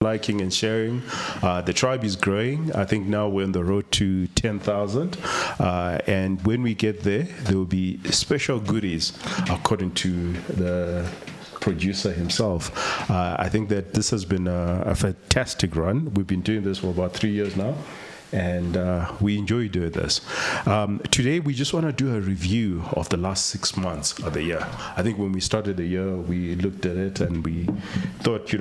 liking and sharing. The tribe is growing. I think now we're on the road to 10,000. And when we get there, there will be special goodies according to the producer himself. I think that this has been a fantastic run. We've been doing this for about 3 years now. And we enjoy doing this. Today, we just want to do a review of the last 6 months of the year. I think when we started the year, we looked at it and we thought,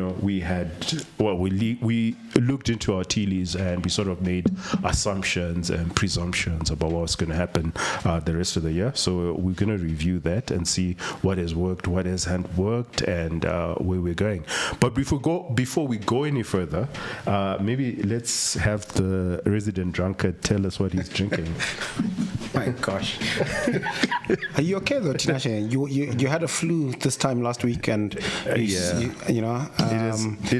we looked into our tea leaves and we sort of made assumptions and presumptions about what's going to happen the rest of the year. So we're going to review that and see what has worked, what hasn't worked, and where we're going. But before we go any further, maybe let's have the resident drunkard tell us what he's drinking. My gosh. Are you okay though, Tinashe? You had a flu this time last week, and it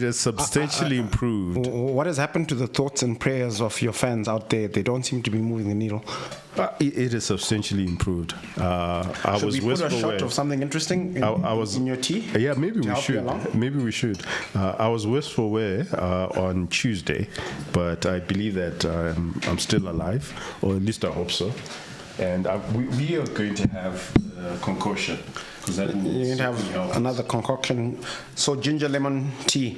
has substantially improved. What has happened to the thoughts and prayers of your fans out there? They don't seem to be moving the needle. It has substantially improved. Should we put a shot of something interesting in your tea? Yeah, maybe we should. Maybe we should. I was worse for wear on Tuesday, but I believe that I'm still alive, or at least I hope so. And we are going to have a concoction. You're going to have another concoction. So ginger, lemon, tea,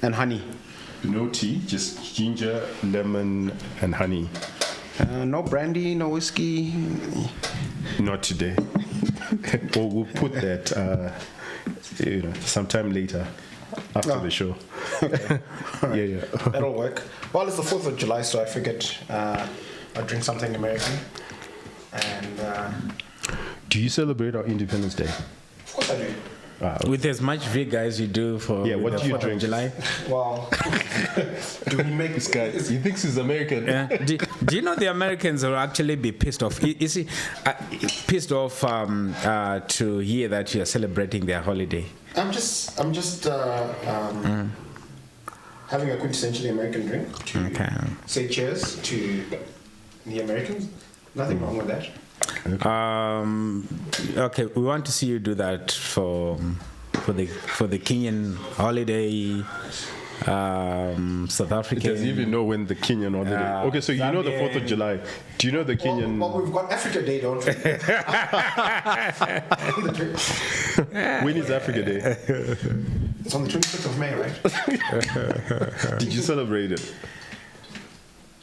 and honey. No tea, just ginger, lemon, and honey. No brandy, no whiskey. Not today. We'll put that sometime later after the show. Okay. Right. Yeah. That'll work. Well, it's the 4th of July, so I figured I'd drink something American. And do you celebrate our Independence Day? Of course I do. With as much vigor as you do for what do you drink? July? Well, do we make this guy? He thinks he's American. Yeah. Do you know the Americans will actually be pissed off? Is he pissed off to hear that you are celebrating their holiday? I'm just having a quintessentially American drink to say cheers to the Americans. Nothing wrong with that. Okay, we want to see you do that for the Kenyan holiday. South African. It doesn't even know when the Kenyan holiday. Okay, so you know the 4th of July. Do you know the Kenyan? Well, we've got Africa Day, don't we? When is Africa Day? It's on the 25th of May, right? Did you celebrate it?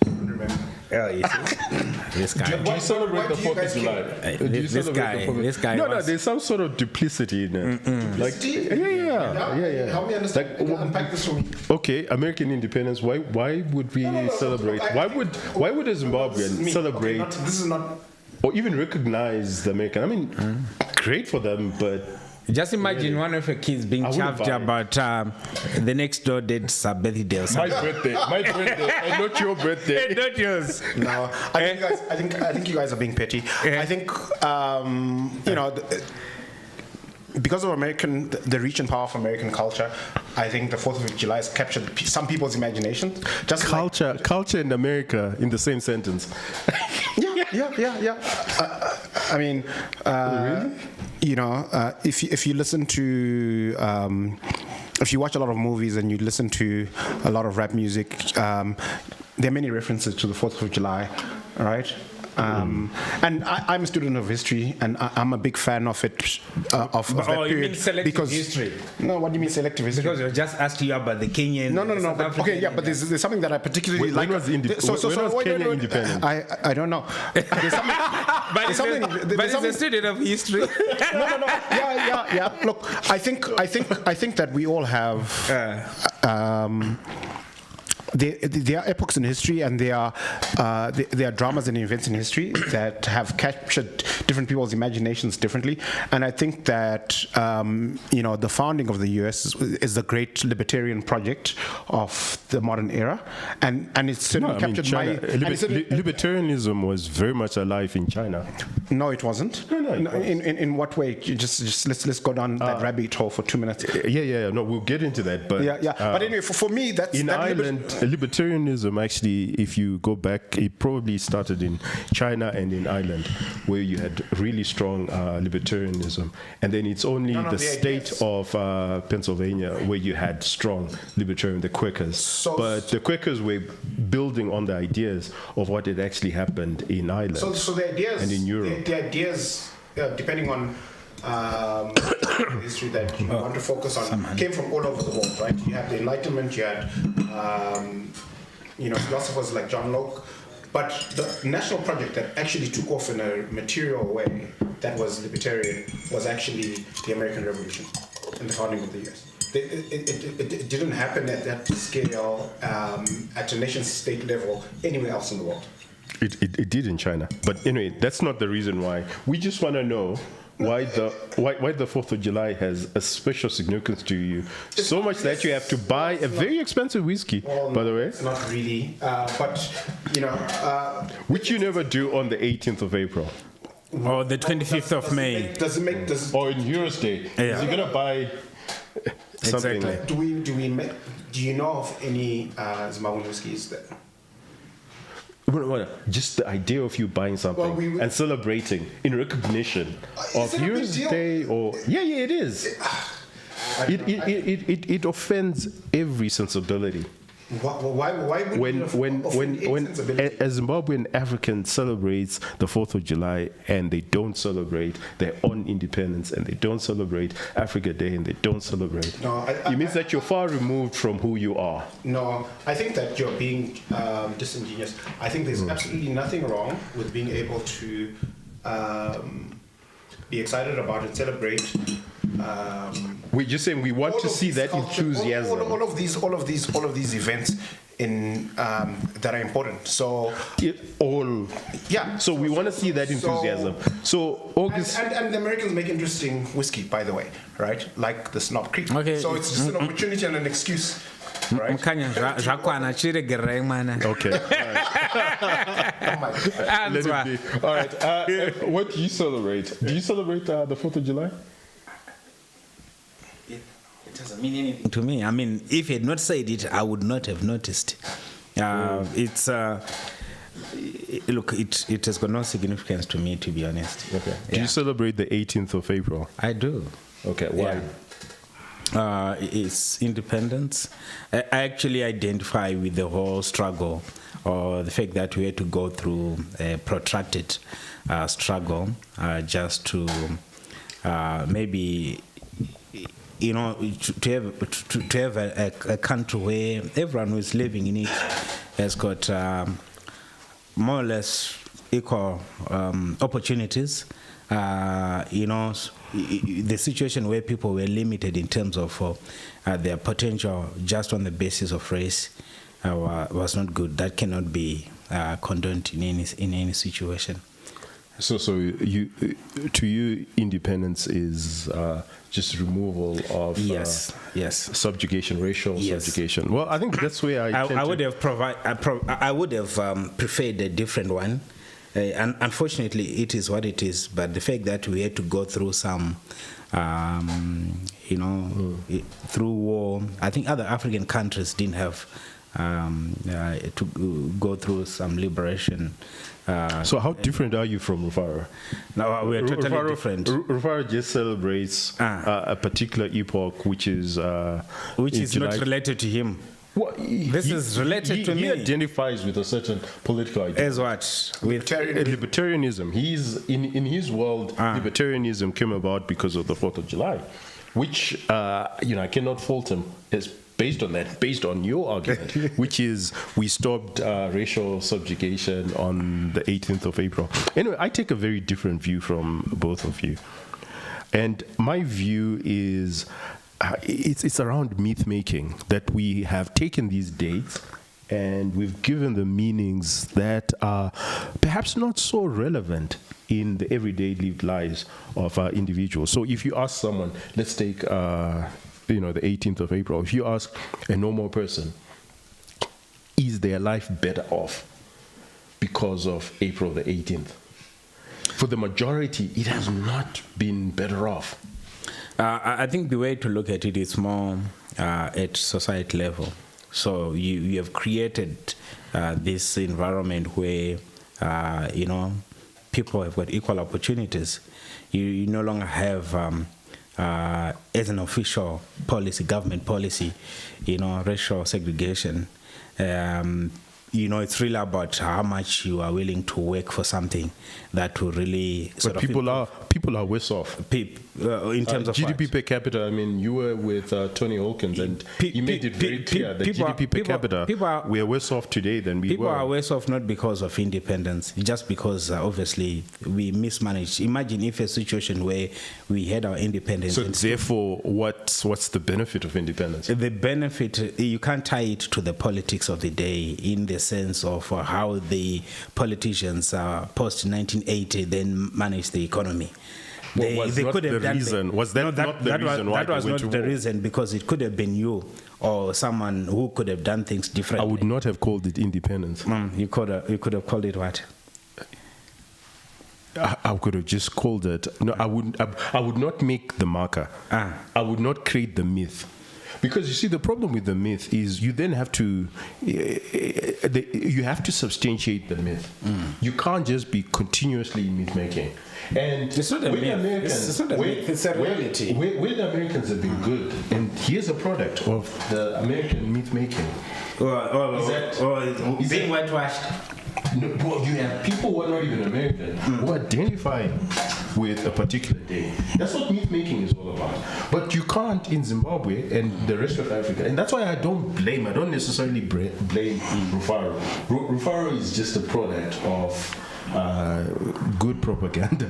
I don't remember. Oh, you see? This guy. Do you celebrate the 4th of July? This guy. No, there's some sort of duplicity in it. Yeah. Help me understand. Unpack this for me. Okay, American independence. Why would we celebrate? Why would a Zimbabwean celebrate? Okay, this is not. Or even recognize the American? I mean, great for them, but. Just imagine one of your kids being chuffed about the next door date's birthday or something. My birthday, and not your birthday. Not yours. No, I think you guys are being petty. I think because of the reach and power of American culture, I think the 4th of July has captured some people's imagination. Just culture and America in the same sentence. Yeah. I mean, really? If you listen to, if you watch a lot of movies and you listen to a lot of rap music, there are many references to the 4th of July, right? And I'm a student of history, and I'm a big fan of it. Of that period. You mean selective history? No, what do you mean selective history? Because I just asked you about the Kenyan. No. But there's something that I particularly like. When was Kenya independent? I don't know. There's something. But it's a student of history. No. Yeah. Look, I think that we all have. There are epochs in history, and there are dramas and events in history that have captured different people's imaginations differently. And I think that the founding of the U.S. is the great libertarian project of the modern era, and it's certainly captured libertarianism was very much alive in China. No, it wasn't. No, in what way? Just let's go down that rabbit hole for 2 minutes. Yeah. No, we'll get into that. But But anyway, for me, that's in Ireland. libertarianism, actually, if you go back, it probably started in China and in Ireland, where you had really strong libertarianism. And then it's only the state of Pennsylvania where you had strong libertarian, the Quakers. But the Quakers were building on the ideas of what had actually happened in Ireland so the ideas, and in Europe. The ideas, depending on history that you want to focus on, came from all over the world, right? You had the Enlightenment, you had philosophers like John Locke, but the national project that actually took off in a material way that was libertarian was actually the American Revolution and the founding of the US. It didn't happen at that scale at a nation-state level anywhere else in the world. It did in China, but anyway, that's not the reason why. We just want to know why the 4th of July has a special significance to you, so much that you have to buy a very expensive whiskey. By the way, it's not really, but which you never do on the 18th of April. Or the 25th of May. Or in Heroes Day. Yeah. Is he gonna buy something? Exactly. Do you know of any Zimbabwean whiskeys that? Just the idea of you buying something and celebrating in recognition of Heroes Day, or it is. It offends every sensibility. Why would when a Zimbabwean African celebrates the 4th of July and they don't celebrate their own independence and they don't celebrate Africa Day and they don't celebrate, it means that you're far removed from who you are. No, I think that you're being disingenuous. I think there's absolutely nothing wrong with being able to be excited about and celebrate. We're just saying we want to see that enthusiasm. All of these events in that are important. So So we want to see that enthusiasm. So August and the Americans make interesting whiskey, by the way, right? Like the Snob Creek. Okay. So it's just an opportunity and an excuse. Right? Okay. Let it be. All right. What do you celebrate? Do you celebrate the 4th of July? It doesn't mean anything to me. I mean, if he had not said it, I would not have noticed. It's look, it has got no significance to me, to be honest. Okay. Do you celebrate the 18th of April? I do. Okay. Why? Yeah. It's independence. I actually identify with the whole struggle, or the fact that we had to go through a protracted struggle just to maybe, to have a country where everyone who is living in it has got more or less equal opportunities. The situation where people were limited in terms of their potential just on the basis of race was not good. That cannot be condoned in any situation. So to you, independence is just removal of subjugation, racial subjugation. Well, I think that's where I would have preferred a different one. And unfortunately, it is what it is. But the fact that we had to go through some, through war, I think other African countries didn't have to go through some liberation. So how different are you from Rufaro? No, we are totally different. Rufaro just celebrates a particular epoch, which is not related to him. Well, this is related to me. He identifies with a certain political idea. As what? With libertarianism. He's in his world. Libertarianism came about because of the 4th of July, which I cannot fault him. It's based on that, based on your argument, which is we stopped racial subjugation on the 18th of April. Anyway, I take a very different view from both of you, and my view is. It's around myth-making, that we have taken these dates and we've given them meanings that are perhaps not so relevant in the everyday lived lives of individuals. So if you ask someone, let's take the 18th of April, if you ask a normal person, is their life better off because of April the 18th? For the majority, it has not been better off. I think the way to look at it is more at society level. So you have created this environment where, people have got equal opportunities. You no longer have, as an official policy, government policy, racial segregation. It's really about how much you are willing to work for something that will really sort But of people are worse off. in terms of GDP what? per capita. I mean, you were with Tony Hawkins, and he made it very clear that GDP per capita, we are worse off today than we were. People are worse off not because of independence, just because obviously we mismanaged. Imagine if a situation where we had our independence. So therefore, what's the benefit of independence? The benefit, you can't tie it to the politics of the day in the sense of how the politicians post 1980 then managed the economy. They could have done reason. Was that not the reason why that was not the war? reason, because it could have been you or someone who could have done things differently. I would not have called it independence. You could have called it what? I could have just called it. No, I would not make the marker. I would not create the myth. Because you see, the problem with the myth is you then have to substantiate the myth. You can't just be continuously myth making. And it's not a myth. It's not a myth. It's a reality. Where the Americans have been good, and here's a product of the American myth making. Is being whitewashed. No, well, you have people who are not even American who identify with a particular day. That's what myth making is all about. But you can't in Zimbabwe and the rest of Africa. And that's why I don't necessarily blame Rufaro. Rufaro is just a product of good propaganda.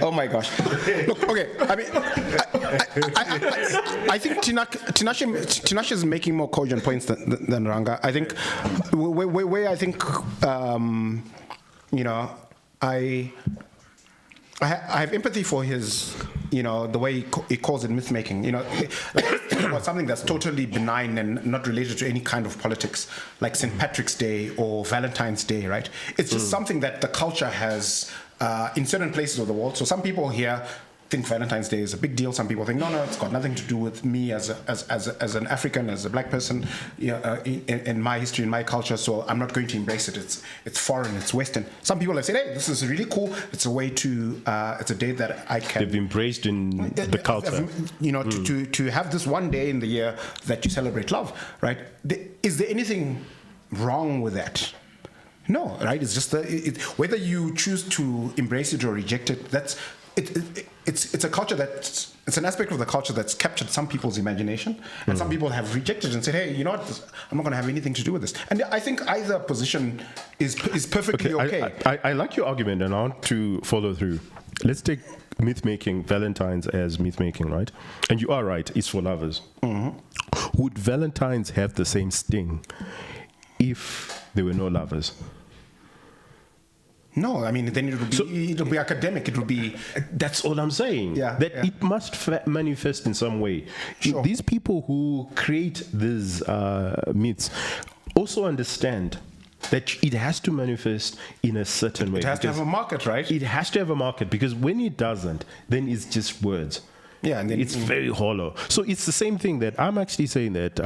Oh my gosh! Look, okay. I mean, I think Tinashe is making more cogent points than Ranga. I think where I think I have empathy for his, the way he calls it myth-making. About something that's totally benign and not related to any kind of politics, like St. Patrick's Day or Valentine's Day, right? It's just something that the culture has in certain places of the world. So some people here think Valentine's Day is a big deal. Some people think, no, it's got nothing to do with me as an African, as a black person, in my history, in my culture. So I'm not going to embrace it. It's foreign, it's Western. Some people have said, hey, this is really cool. It's a way to, it's a day that I can. They've embraced in the culture. To have this one day in the year that you celebrate love, right? Is there anything wrong with that? No, right? It's just whether you choose to embrace it or reject it. It's a culture it's an aspect of the culture that's captured some people's imagination, and some people have rejected it and said, hey, you know what, I'm not going to have anything to do with this. And I think either position is perfectly okay. I like your argument, and I want to follow through. Let's take myth-making, Valentine's as myth-making, right? And you are right, it's for lovers. Would Valentine's have the same sting if there were no lovers? No, I mean, then it'll be academic. It will be. That's all I'm saying. It must manifest in some way. Sure. These people who create these myths also understand that it has to manifest in a certain way. It has to have a market, right? It has to have a market, because when it doesn't, then it's just words. Yeah, and then it's very hollow. So it's the same thing that I'm actually saying that,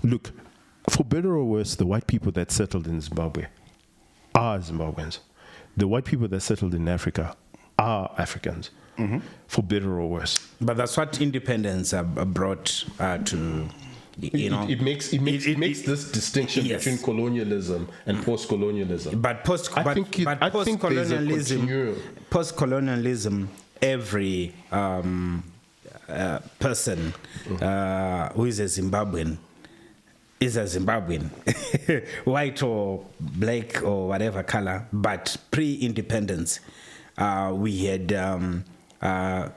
look, for better or worse, the white people that settled in Zimbabwe are Zimbabweans. The white people that settled in Africa are Africans, for better or worse. But that's what independence brought to. It makes this distinction between colonialism and post-colonialism. But post-colonialism, every person who is a Zimbabwean is a Zimbabwean, white or black or whatever color. But pre-independence, we had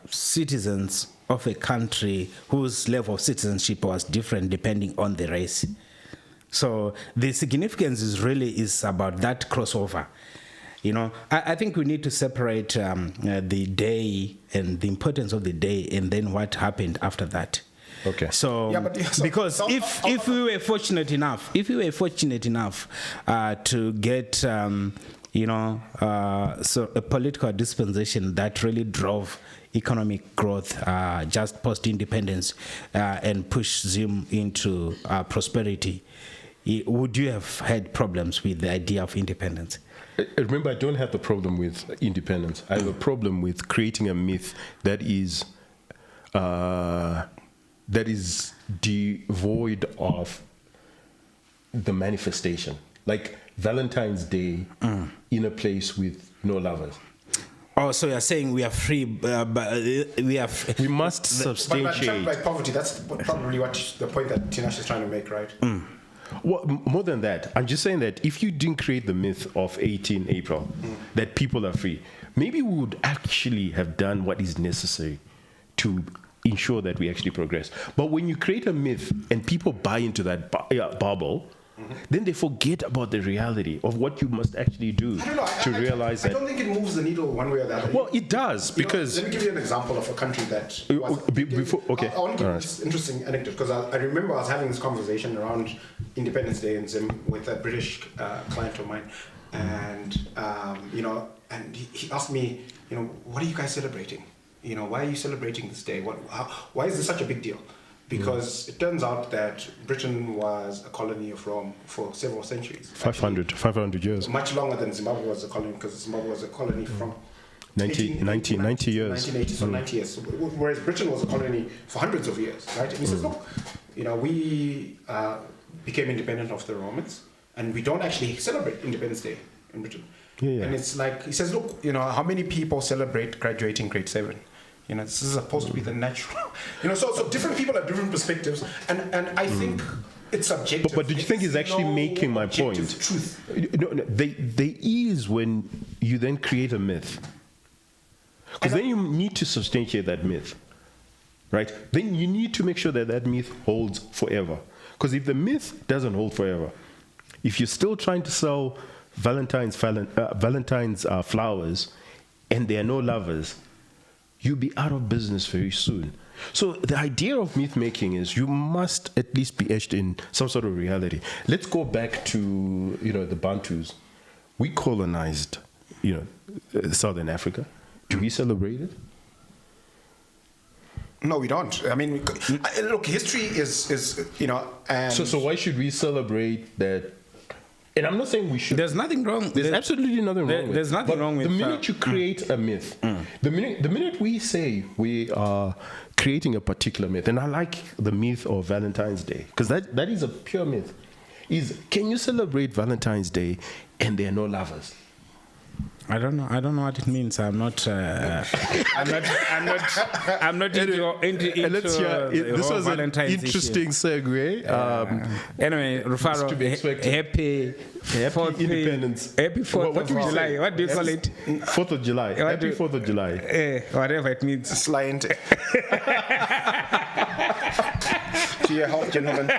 citizens of a country whose level of citizenship was different depending on the race. So the significance is about that crossover. I think we need to separate the day and the importance of the day, and then what happened after that. Okay. Because if we were fortunate enough to get so a political dispensation that really drove economic growth just post-independence and pushed Zim into prosperity. Would you have had problems with the idea of independence? Remember, I don't have the problem with independence. I have a problem with creating a myth that is devoid of the manifestation. Like Valentine's Day in a place with no lovers. Oh, so you're saying we are free, but we must substantiate. But by poverty, that's probably the point that Tinashe is trying to make, right? Well, more than that, I'm just saying that if you didn't create the myth of 18 April, that people are free, maybe we would actually have done what is necessary to ensure that we actually progress. But when you create a myth and people buy into that bubble, then they forget about the reality of what you must actually do to realize that. I don't think it moves the needle one way or the other. Well, it does, because... let me give you an example of a country that... okay. I want to give you this interesting anecdote, because I remember I was having this conversation around Independence Day in Zim with a British client of mine, and, and he asked me, what are you guys celebrating? Why are you celebrating this day? Why is this such a big deal? Because it turns out that Britain was a colony of Rome for several centuries. 500 years. Much longer than Zimbabwe was a colony, because Zimbabwe was a colony from 90 years. 1980, so 90 years. So, whereas Britain was a colony for hundreds of years, right? And he says, look, we became independent of the Romans, and we don't actually celebrate Independence Day in Britain. Yeah. And it's like, he says, look, how many people celebrate graduating grade 7? This is supposed to be the natural. So different people have different perspectives, and I think it's subjective. But do you think he's actually making my point? Truth. No, there is when you then create a myth, because then you need to substantiate that myth, right? Then you need to make sure that that myth holds forever. Because if the myth doesn't hold forever, if you're still trying to sell Valentine's flowers and there are no lovers, you'll be out of business very soon. So the idea of myth making is you must at least be etched in some sort of reality. Let's go back to the Bantus. We colonized Southern Africa. Do we celebrate it? No, we don't. I mean, look, history is and so why should we celebrate that? And I'm not saying we should. There's nothing wrong. There's absolutely nothing wrong with it. There's nothing wrong with the minute you create a myth, the minute we say we are creating a particular myth, and I like the myth of Valentine's Day, because that is a pure myth, is can you celebrate Valentine's Day and there are no lovers? I don't know what it means. I'm not into Let's hear, this was an interesting segue. Anyway, Rufaro, happy Independence. Happy 4th of July. What do you call it? 4th of July. Happy 4th of July. Whatever it means. Slight. To your health, gentlemen.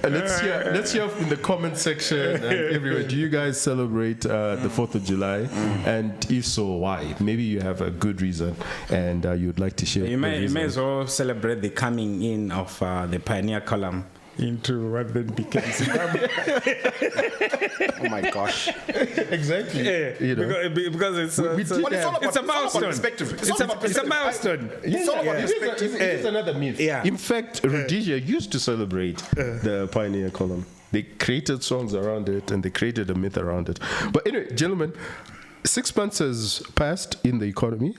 Let's hear in the comment section and everywhere. Do you guys celebrate the 4th of July? And if so, why? Maybe you have a good reason and you'd like to share. You may as well celebrate the coming in of the pioneer column into what then became Zimbabwe. Oh my gosh! Exactly. Because it's a milestone. It's a milestone. It's another myth. Yeah. In fact, Rhodesia used to celebrate the pioneer column. They created songs around it and they created a myth around it. But anyway, gentlemen, 6 months has passed in the economy.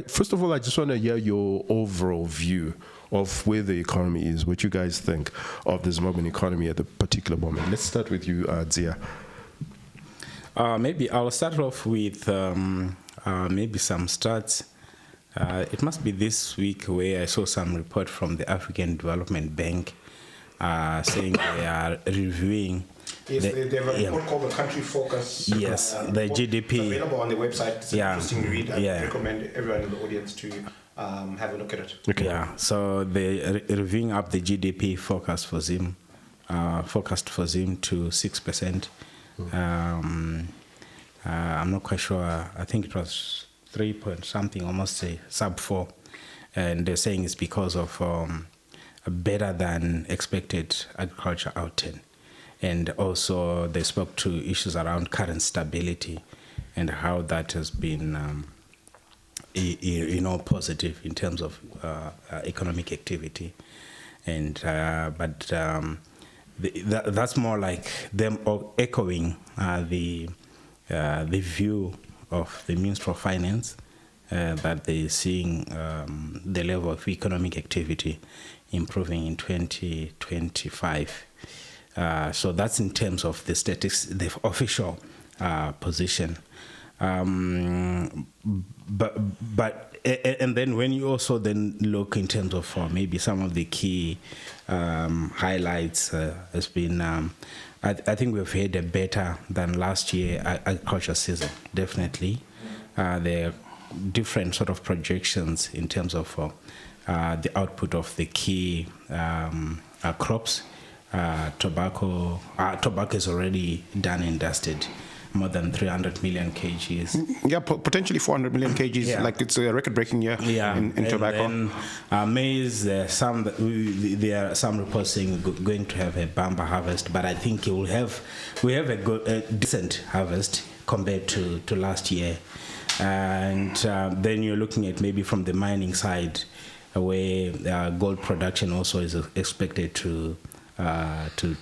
First of all, I just want to hear your overall view of where the economy is, what you guys think of the Zimbabwean economy at the particular moment. Let's start with you, Zia. Maybe I'll start off with maybe some stats. It must be this week where I saw some report from the African Development Bank saying they are reviewing. Yes, they have a report called the Country Focus. Yes, the GDP. It's available on the website. It's interesting to read. I recommend everyone in the audience to have a look at it. Okay. Yeah, so they're reviewing up the GDP forecast for Zim to 6%. I'm not quite sure. I think it was 3 point something, almost a sub 4. And they're saying it's because of a better than expected agriculture outturn. And also they spoke to issues around current stability and how that has been positive in terms of economic activity. And that's more like them echoing the view of the Minister of Finance, that they're seeing the level of economic activity improving in 2025. So that's in terms of the statistics, the official position. And then when you also then look in terms of maybe some of the key highlights, has been I think we've had a better than last year agriculture season, definitely. There are different sort of projections in terms of the output of the key crops. Tobacco is already done and dusted, more than 300 million kgs. Yeah, potentially 400 million kgs. Yeah. Like it's a record-breaking year in tobacco. And then maize, there are some reports saying we're going to have a bumper harvest, but I think we have a decent harvest compared to last year. And then you're looking at maybe from the mining side, where gold production also is expected to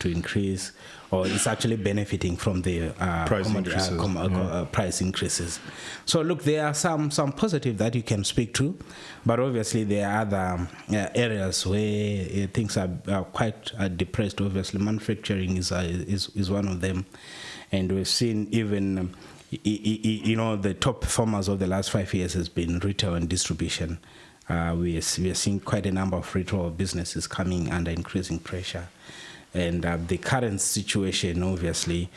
increase, or it's actually benefiting from the price increases. So look, there are some positive that you can speak to, but obviously there are other areas where things are quite depressed. Obviously, manufacturing is one of them, and we've seen even the top performers of the last 5 years has been retail and distribution. We are seeing quite a number of retail businesses coming under increasing pressure. And the current situation, obviously,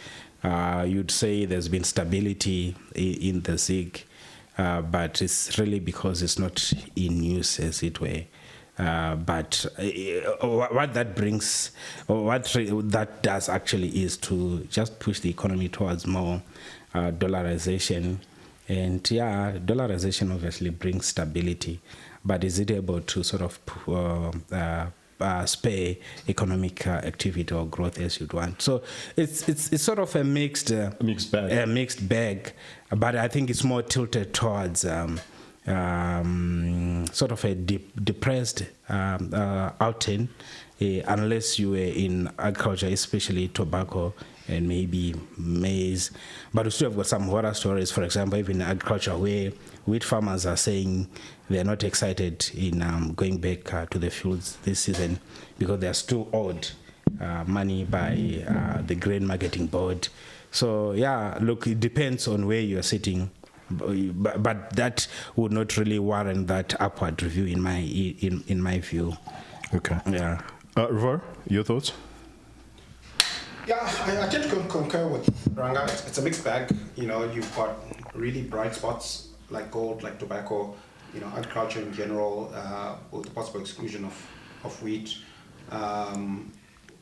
you'd say there's been stability in the ZIG, but it's really because it's not in use, as it were. But what that brings, or what that does actually, is to just push the economy towards more dollarization. And dollarization obviously brings stability, but is it able to sort of spare economic activity or growth as you'd want? So it's sort of a mixed bag, but I think it's more tilted towards sort of a depressed outing, unless you were in agriculture, especially tobacco and maybe maize. But we still have got some horror stories, for example, even in agriculture, where wheat farmers are saying they're not excited in going back to the fields this season because they're still owed money by the grain marketing board. So look, it depends on where you're sitting, but that would not really warrant that upward review in my view. Okay. Yeah. Rivar, your thoughts? Yeah, I tend to concur with Ranga. It's a mixed bag. You've got really bright spots like gold, like tobacco, agriculture in general, with the possible exclusion of wheat.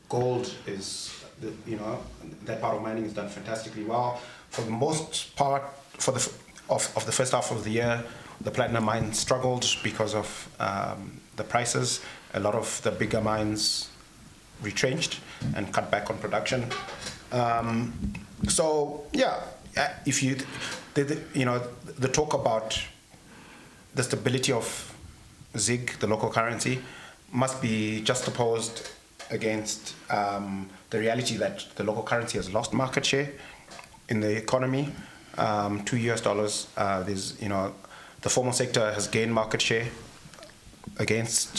Gold is, that part of mining is done fantastically well. For the most part, of the first half of the year, the platinum mines struggled because of the prices. A lot of the bigger mines retrenched and cut back on production. If the talk about the stability of ZIG, the local currency, must be juxtaposed against the reality that the local currency has lost market share in the economy. $2 US, there's the formal sector has gained market share against.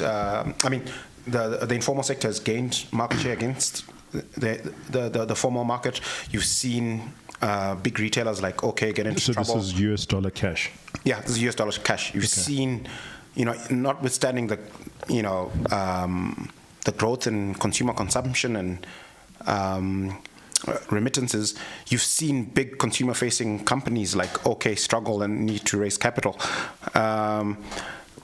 The informal sector has gained market share against the formal market. You've seen big retailers like OK get into trouble. So this is US dollar cash? Yeah, this is US dollar cash. You've seen, notwithstanding the growth in consumer consumption and remittances, you've seen big consumer-facing companies like OK struggle and need to raise capital.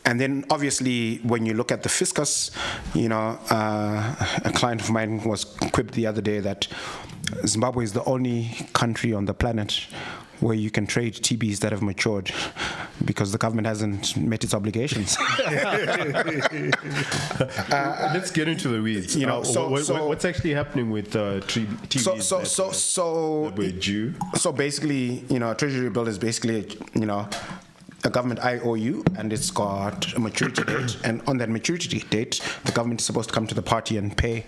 And then, obviously, when you look at the fiscus, a client of mine was quipped the other day that Zimbabwe is the only country on the planet where you can trade TBs that have matured. because the government hasn't met its obligations. Let's get into the weeds. What's actually happening with TVs that were due? So basically, a treasury bill is basically, a government IOU, and it's got a maturity date. And on that maturity date, the government is supposed to come to the party and pay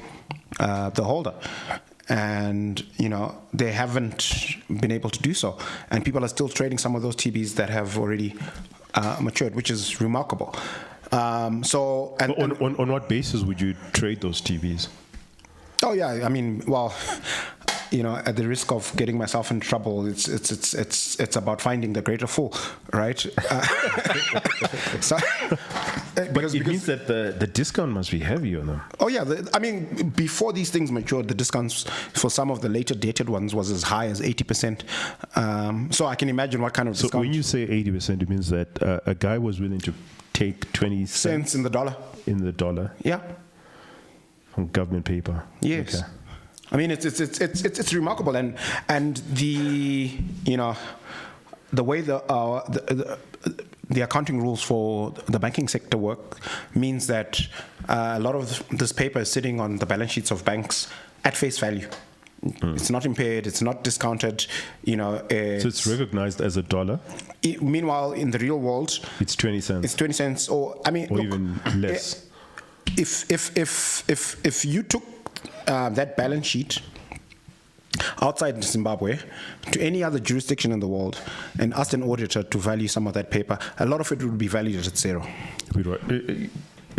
the holder. And, they haven't been able to do so. And people are still trading some of those TBs that have already matured, which is remarkable. On what basis would you trade those TBs? Oh, yeah. I mean, well, at the risk of getting myself in trouble, it's about finding the greater fool, right? Because it means that the discount must be heavy on them. Oh yeah, before these things matured, the discounts for some of the later dated ones was as high as 80%. So I can imagine what kind of discount. So when you say 80%, it means that a guy was willing to take 20 cents in the dollar. In the dollar. Yeah. On government paper. Yes. Okay. I mean, it's remarkable, and the the way the accounting rules for the banking sector work means that a lot of this paper is sitting on the balance sheets of banks at face value. It's not impaired. It's not discounted. So it's recognized as a dollar. Meanwhile, in the real world, it's 20 cents. It's 20 cents, or even less. If you took that balance sheet outside Zimbabwe to any other jurisdiction in the world and asked an auditor to value some of that paper, a lot of it would be valued at zero.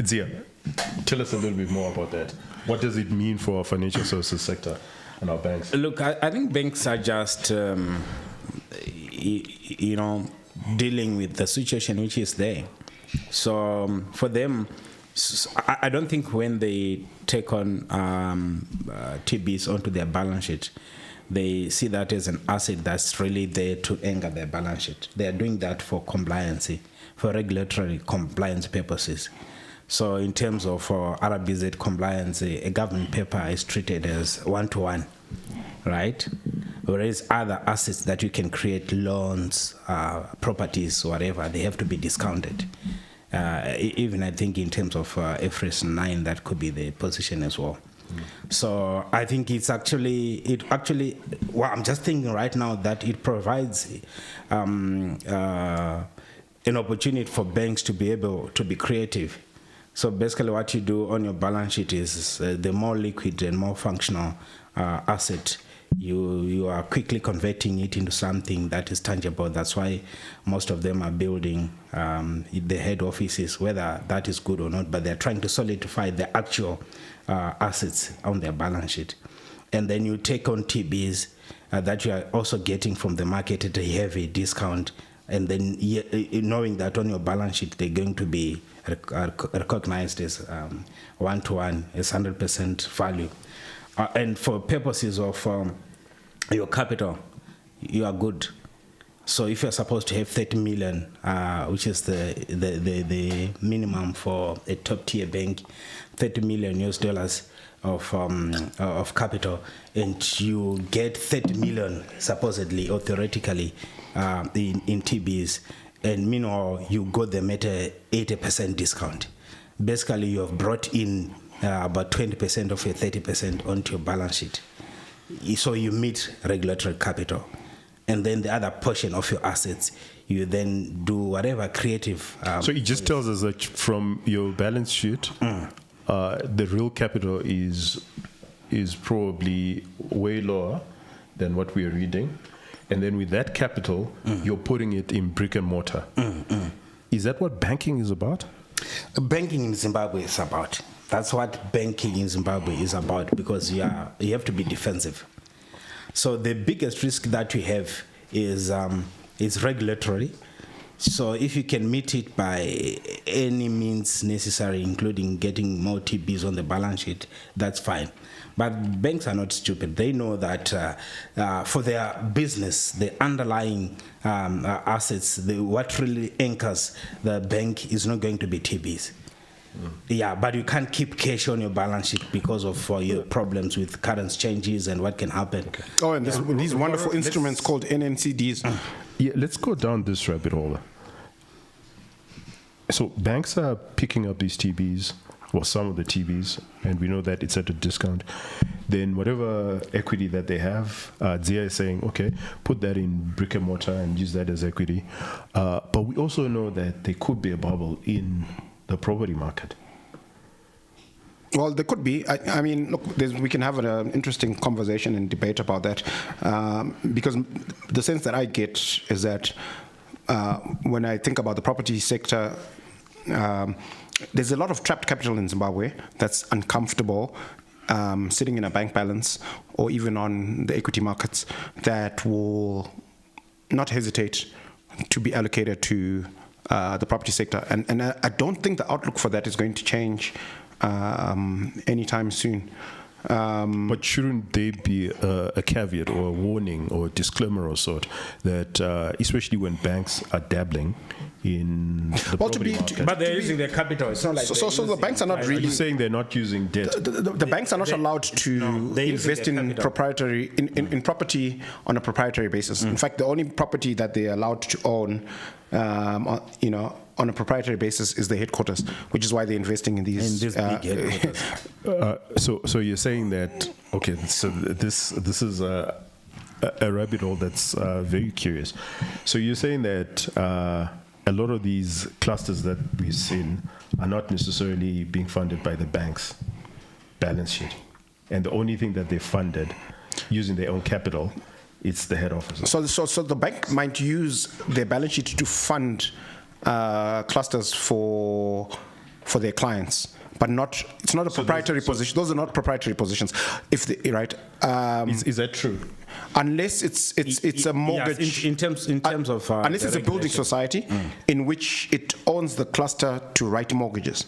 Zia, tell us a little bit more about that. What does it mean for our financial services sector and our banks? Look, I think banks are just, dealing with the situation which is there. So for them, I don't think when they take on TBs onto their balance sheet, they see that as an asset that's really there to anchor their balance sheet. They are doing that for compliance, for regulatory compliance purposes. So in terms of RBZ compliance, a government paper is treated as one-to-one, right? Whereas other assets that you can create, loans, properties, whatever, they have to be discounted. Even I think in terms of IFRS 9, that could be the position as well. So I think I'm just thinking right now that it provides an opportunity for banks to be able to be creative. So basically what you do on your balance sheet is the more liquid and more functional asset, you are quickly converting it into something that is tangible. That's why most of them are building the head offices, whether that is good or not, but they're trying to solidify the actual assets on their balance sheet. And then you take on TBs that you are also getting from the market at a heavy discount, and then knowing that on your balance sheet they're going to be recognized as one-to-one, as 100% value. And for purposes of your capital, you are good. So if you're supposed to have 30 million, which is the minimum for a top-tier bank, $30 million of capital, and you get 30 million supposedly or theoretically in TBs, and meanwhile you got them at a 80% discount. Basically, you have brought in about 20% of your 30% onto your balance sheet. So you meet regulatory capital. And then the other portion of your assets, you then do whatever creative. So it just tells us that from your balance sheet, the real capital is probably way lower than what we are reading. And then with that capital, you're putting it in brick and mortar. Is that what banking is about? Banking in Zimbabwe is about. That's what banking in Zimbabwe is about, because you have to be defensive. So the biggest risk that we have is regulatory. So if you can meet it by any means necessary, including getting more TBs on the balance sheet, that's fine. But banks are not stupid. They know that for their business, the underlying assets, what really anchors the bank is not going to be TBs. Yeah, but you can't keep cash on your balance sheet because of your problems with currency changes and what can happen. Okay. Oh, and these wonderful instruments called NNCDs. Yeah, let's go down this rabbit hole. So banks are picking up these TBs, or some of the TBs, and we know that it's at a discount. Then whatever equity that they have, Zia is saying, okay, put that in brick and mortar and use that as equity. But we also know that there could be a bubble in the property market. Well, there could be. I mean, look, we can have an interesting conversation and debate about that, because the sense that I get is that when I think about the property sector, there's a lot of trapped capital in Zimbabwe that's uncomfortable, sitting in a bank balance or even on the equity markets, that will not hesitate to be allocated to the property sector. And I don't think the outlook for that is going to change anytime soon. But shouldn't there be a caveat or a warning or a disclaimer or sort that, especially when banks are dabbling in the property market? But they're using their capital. It's not like so the banks are not really. Are you saying they're not using debt? The banks are not allowed to invest in proprietary in property on a proprietary basis. In fact, the only property that they're allowed to own, on a proprietary basis, is the headquarters, which is why they're investing in these big headquarters. So you're saying that, okay, so this is a rabbit hole that's very curious. So you're saying that a lot of these clusters that we've seen are not necessarily being funded by the bank's balance sheet, and the only thing that they funded using their own capital, it's the head office. So the bank might use their balance sheet to fund clusters for their clients, but it's not a proprietary position. Those are not proprietary positions. If they, right, is that true? Unless it's a mortgage, in terms of unless it's a building society in which it owns the cluster to write mortgages,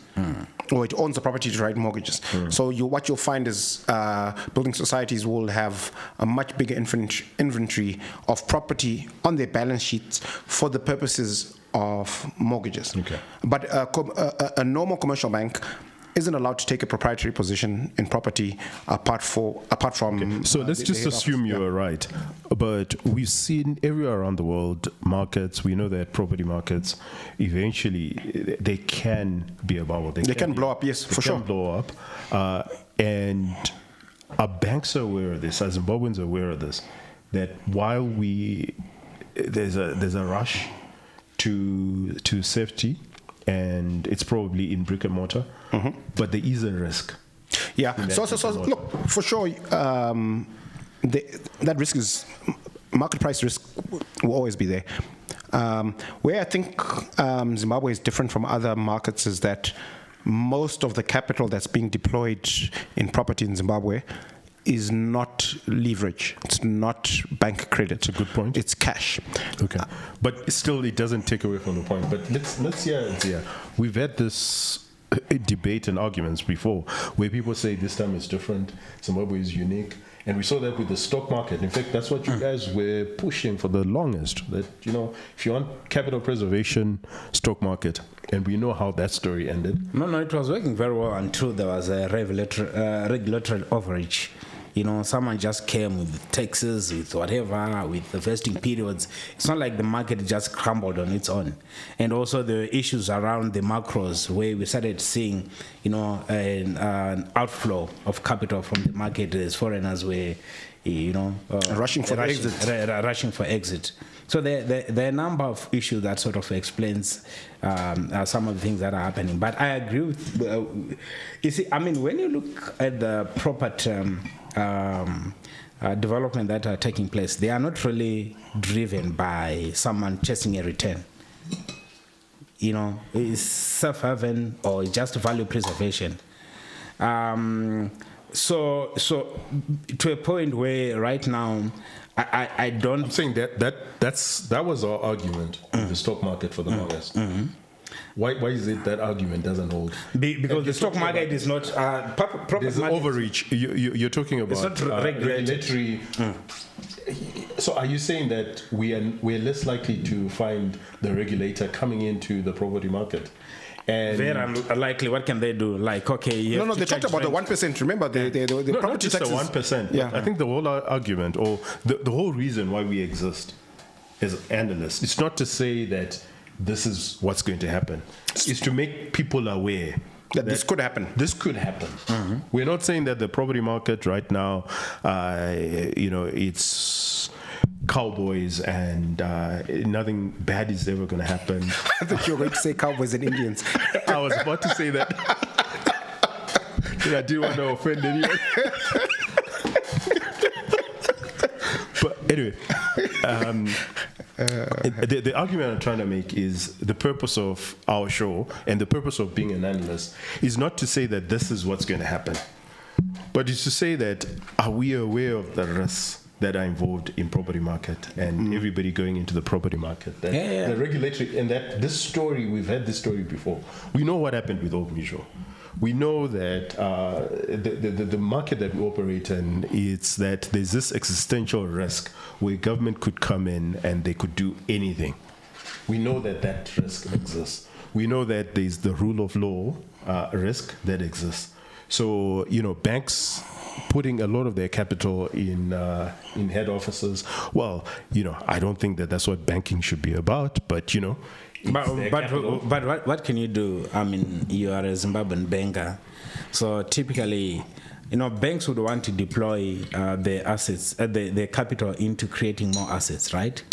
or it owns the property to write mortgages. So what you'll find is building societies will have a much bigger inventory of property on their balance sheets for the purposes of mortgages. Okay. But a normal commercial bank isn't allowed to take a proprietary position in property apart from. Okay. So let's just assume you are right, but we've seen everywhere around the world markets. We know that property markets eventually they can be a bubble. They can blow up. Yes, for sure. Can blow up, and our banks are aware of this. Our Zimbabweans are aware of this. That while there's a rush to safety, and it's probably in brick and mortar, but there is a risk. Yeah. So look, for sure, that risk is market price risk will always be there. Where I think Zimbabwe is different from other markets is that most of the capital that's being deployed in property in Zimbabwe is not leverage. It's not bank credit. It's a good point. It's cash. Okay. But still, it doesn't take away from the point. But let's hear. We've had this debate and arguments before where people say this time is different, Zimbabwe is unique. And we saw that with the stock market. In fact, that's what you guys were pushing for the longest. That, if you want capital preservation, stock market. And we know how that story ended. No, it was working very well until there was a regulatory overreach. Someone just came with taxes, with whatever, with the vesting periods. It's not like the market just crumbled on its own. And also the issues around the macros, where we started seeing, an outflow of capital from the market as foreigners were, rushing for exit. So there are a number of issues that sort of explains some of the things that are happening. But I agree with, you see, when you look at the property development that are taking place, they are not really driven by someone chasing a return. It's self-haven or just value preservation. So to a point where right now, I don't. I'm saying that was our argument in the stock market for the longest. Why is it that argument doesn't hold? Because the stock market is not there's overreach. You're talking about it's not regulatory. So are you saying that we're less likely to find the regulator coming into the property market? And very unlikely. What can they do? Like, okay, no, they talked about the 1%. Remember, the property taxes. Not just the 1%. Yeah. I think the whole argument, or the whole reason why we exist as analysts, it's not to say that this is what's going to happen, is to make people aware that this could happen. This could happen. We're not saying that the property market right now, it's cowboys and nothing bad is ever going to happen. I thought you were going to say cowboys and Indians. I was about to say that. I didn't want to offend anyone. But anyway, the argument I'm trying to make is the purpose of our show and the purpose of being an analyst is not to say that this is what's going to happen, but it's to say that are we aware of the risks that are involved in property market and everybody going into the property market. The regulatory, and that this story, we've had this story before. We know what happened with Old Mutual. We know that the market that we operate in, it's that there's this existential risk where government could come in and they could do anything. We know that risk exists. We know that there's the rule of law risk that exists. So, banks putting a lot of their capital in head offices. Well, I don't think that that's what banking should be about, but But what can you do? I mean, you are a Zimbabwean banker, so typically, banks would want to deploy their assets, their capital into creating more assets, right?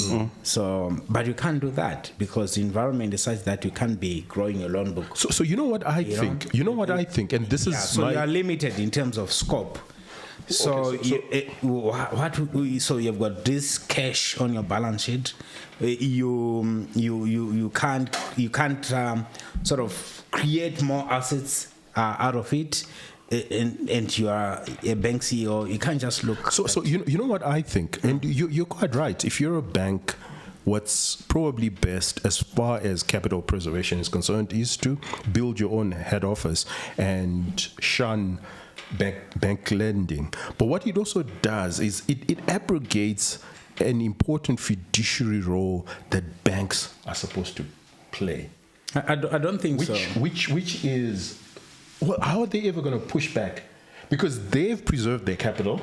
So, but you can't do that because the environment is such that you can't be growing your loan book. So you know what I think? I think, and this is so you are limited in terms of scope. So, so you've got this cash on your balance sheet. You can't sort of create more assets out of it. And you are a bank CEO. You can't just look. So you know what I think, and you're quite right. If you're a bank, what's probably best as far as capital preservation is concerned is to build your own head office and shun bank lending. But what it also does is it abrogates an important fiduciary role that banks are supposed to play. I don't think so. Which is, well, how are they ever going to push back? Because they've preserved their capital,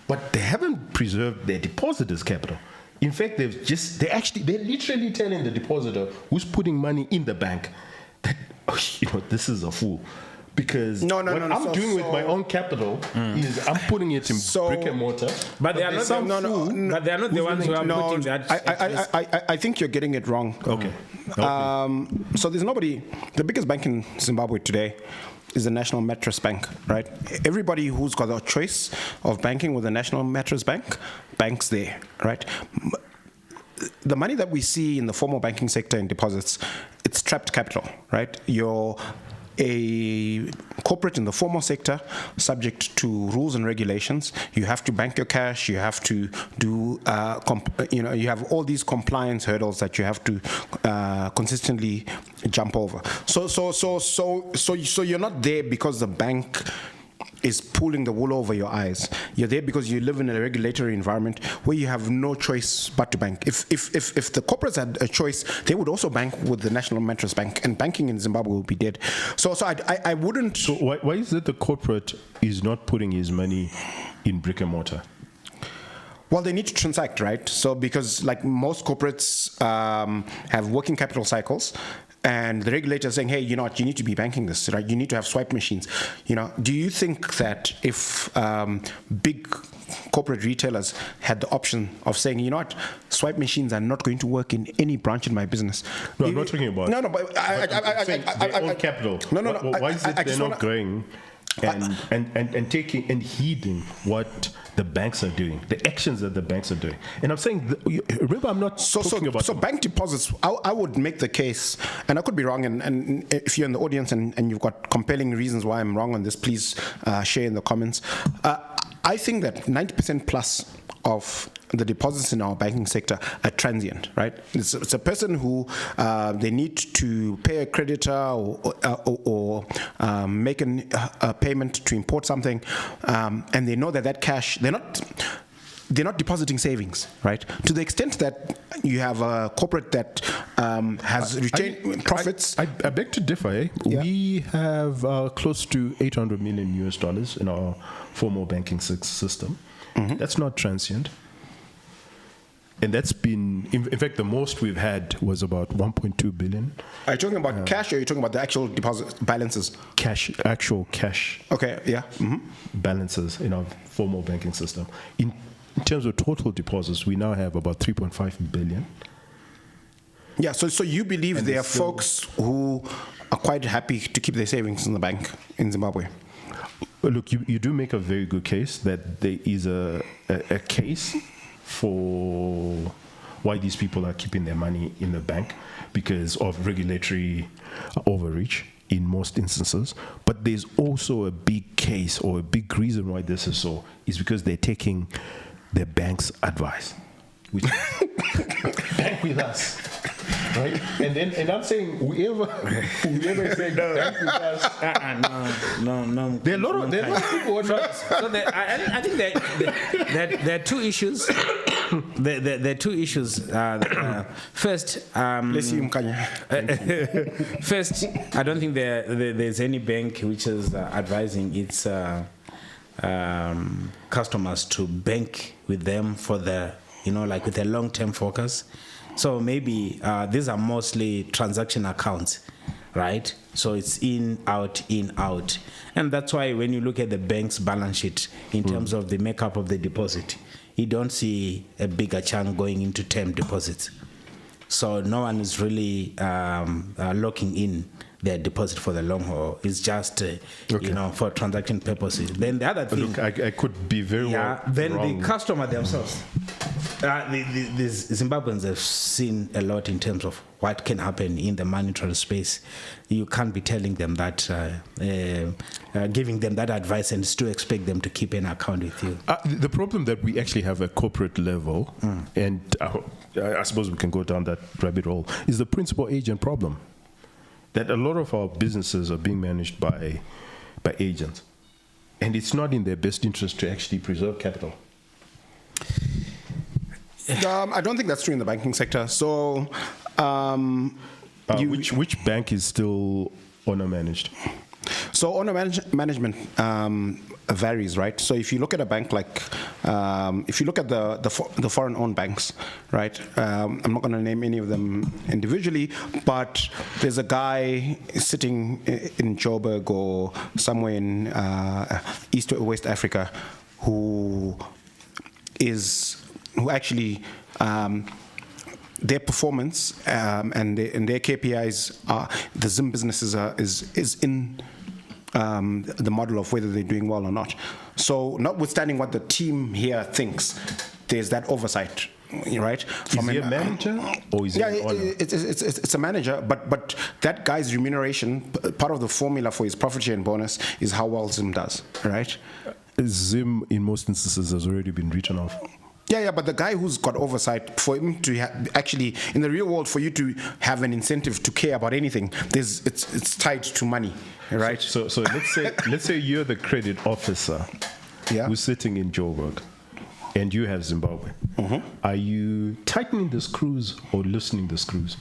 but they haven't preserved their depositors' capital. In fact, they're literally telling the depositor who's putting money in the bank that this is a fool. Because what I'm doing with my own capital is I'm putting it in brick and mortar. But they are not but they are not the ones who are putting that. I think you're getting it wrong. Okay. So there's nobody. The biggest bank in Zimbabwe today is the National Mattress Bank, right? Everybody who's got a choice of banking with the National Mattress Bank, banks there, right? The money that we see in the formal banking sector in deposits, it's trapped capital, right? You're a corporate in the formal sector, subject to rules and regulations. You have to bank your cash. You have to do, you have all these compliance hurdles that you have to consistently jump over. So you're not there because the bank is pulling the wool over your eyes. You're there because you live in a regulatory environment where you have no choice but to bank. If the corporates had a choice, they would also bank with the National Mattress Bank, and banking in Zimbabwe would be dead. So I wouldn't. So why is it the corporate is not putting his money in brick and mortar? Well, they need to transact, right? So because like most corporates have working capital cycles. And the regulator is saying, hey, you need to be banking this, right? You need to have swipe machines. Do you think that if big corporate retailers had the option of saying, swipe machines are not going to work in any branch in my business? No, I'm not talking about. No, but their own capital. No. Why is it they're not growing? And taking and heeding what the banks are doing, the actions that the banks are doing. And I'm saying, remember, I'm not talking about... So bank deposits, I would make the case, and I could be wrong, and if you're in the audience and you've got compelling reasons why I'm wrong on this, please share in the comments. I think that 90% plus of the deposits in our banking sector are transient, right? It's a person who they need to pay a creditor or make a payment to import something, and they know that cash, they're not depositing savings, right? To the extent that you have a corporate that has retained profits. I beg to differ. Yeah. We have close to $800 million in our formal banking system. That's not transient. And that's been, in fact, the most we've had was about 1.2 billion. Are you talking about cash, or are you talking about the actual deposit balances? Actual cash. Okay, yeah. Balances in our formal banking system. In terms of total deposits, we now have about 3.5 billion. Yeah, so you believe there are folks who are quite happy to keep their savings in the bank in Zimbabwe? Well, look, you do make a very good case that there is a case for why these people are keeping their money in the bank because of regulatory overreach in most instances. But there's also a big case, or a big reason why this is so, is because they're taking their bank's advice. Which bank with us. Right? And I'm saying whoever is saying bank with us. No. There are a lot of people who are not. So I think there are two issues. There are two issues. First, Bless you, Mkanya. first, I don't think there's any bank which is advising its customers to bank with them for the, like with a long-term focus. So maybe these are mostly transaction accounts, right? So it's in, out. And that's why when you look at the bank's balance sheet in terms of the makeup of the deposit, you don't see a bigger chunk going into term deposits. So no one is really locking in their deposit for the long haul. It's just, for transaction purposes. Then the other thing... Look, I could be very well then wrong. The customer themselves... the Zimbabweans have seen a lot in terms of what can happen in the monetary space. You can't be telling them that, giving them that advice and still expect them to keep an account with you. The problem that we actually have at corporate level, and I suppose we can go down that rabbit hole, is the principal agent problem. That a lot of our businesses are being managed by agents. And it's not in their best interest to actually preserve capital. I don't think that's true in the banking sector. So, which bank is still owner managed? So owner management varies, right? So if you look at a bank like, if you look at the foreign-owned banks, right? I'm not going to name any of them individually, but there's a guy sitting in Joburg or somewhere in East or West Africa who actually their performance and their KPIs are, the Zim businesses is in the model of whether they're doing well or not. So notwithstanding what the team here thinks, there's that oversight, right? Is he a manager or is he an owner? It's a manager, but that guy's remuneration, part of the formula for his profit share and bonus is how well Zim does, right? Zim, in most instances, has already been written off. Yeah, but the guy who's got oversight, for him to actually, in the real world, for you to have an incentive to care about anything, it's tied to money, right? So let's say you're the credit officer who's sitting in Joburg, and you have Zimbabwe. Are you tightening the screws or loosening the screws?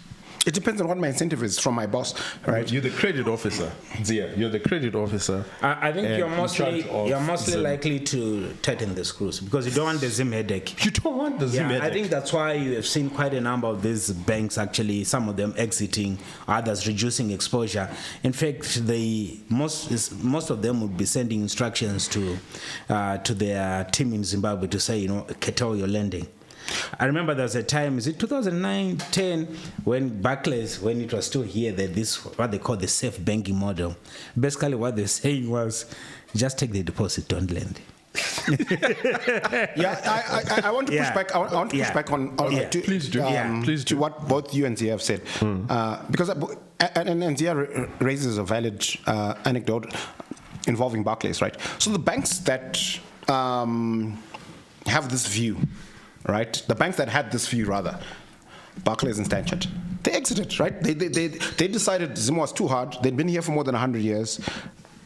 It depends on what my incentive is from my boss, right? You're the credit officer, Zia. You're the credit officer. I think you're mostly likely to tighten the screws because you don't want the Zim headache. You don't want the Zim headache. I think that's why you have seen quite a number of these banks actually, some of them exiting, others reducing exposure. In fact, most of them would be sending instructions to their team in Zimbabwe to say, curtail your lending. I remember there was a time, is it 2009, 10, when Barclays, when it was still here, that this, what they call the safe banking model. Basically what they're saying was, just take the deposit, don't lend. I want to push back. I want to push back on please do. Please do. To what both you and Zia have said, because and Zia raises a valid anecdote involving Barclays, right? So the banks that have this view, right? The banks that had this view, rather, Barclays and Stanchart, they exited, right? They decided Zim was too hard. They'd been here for more than 100 years,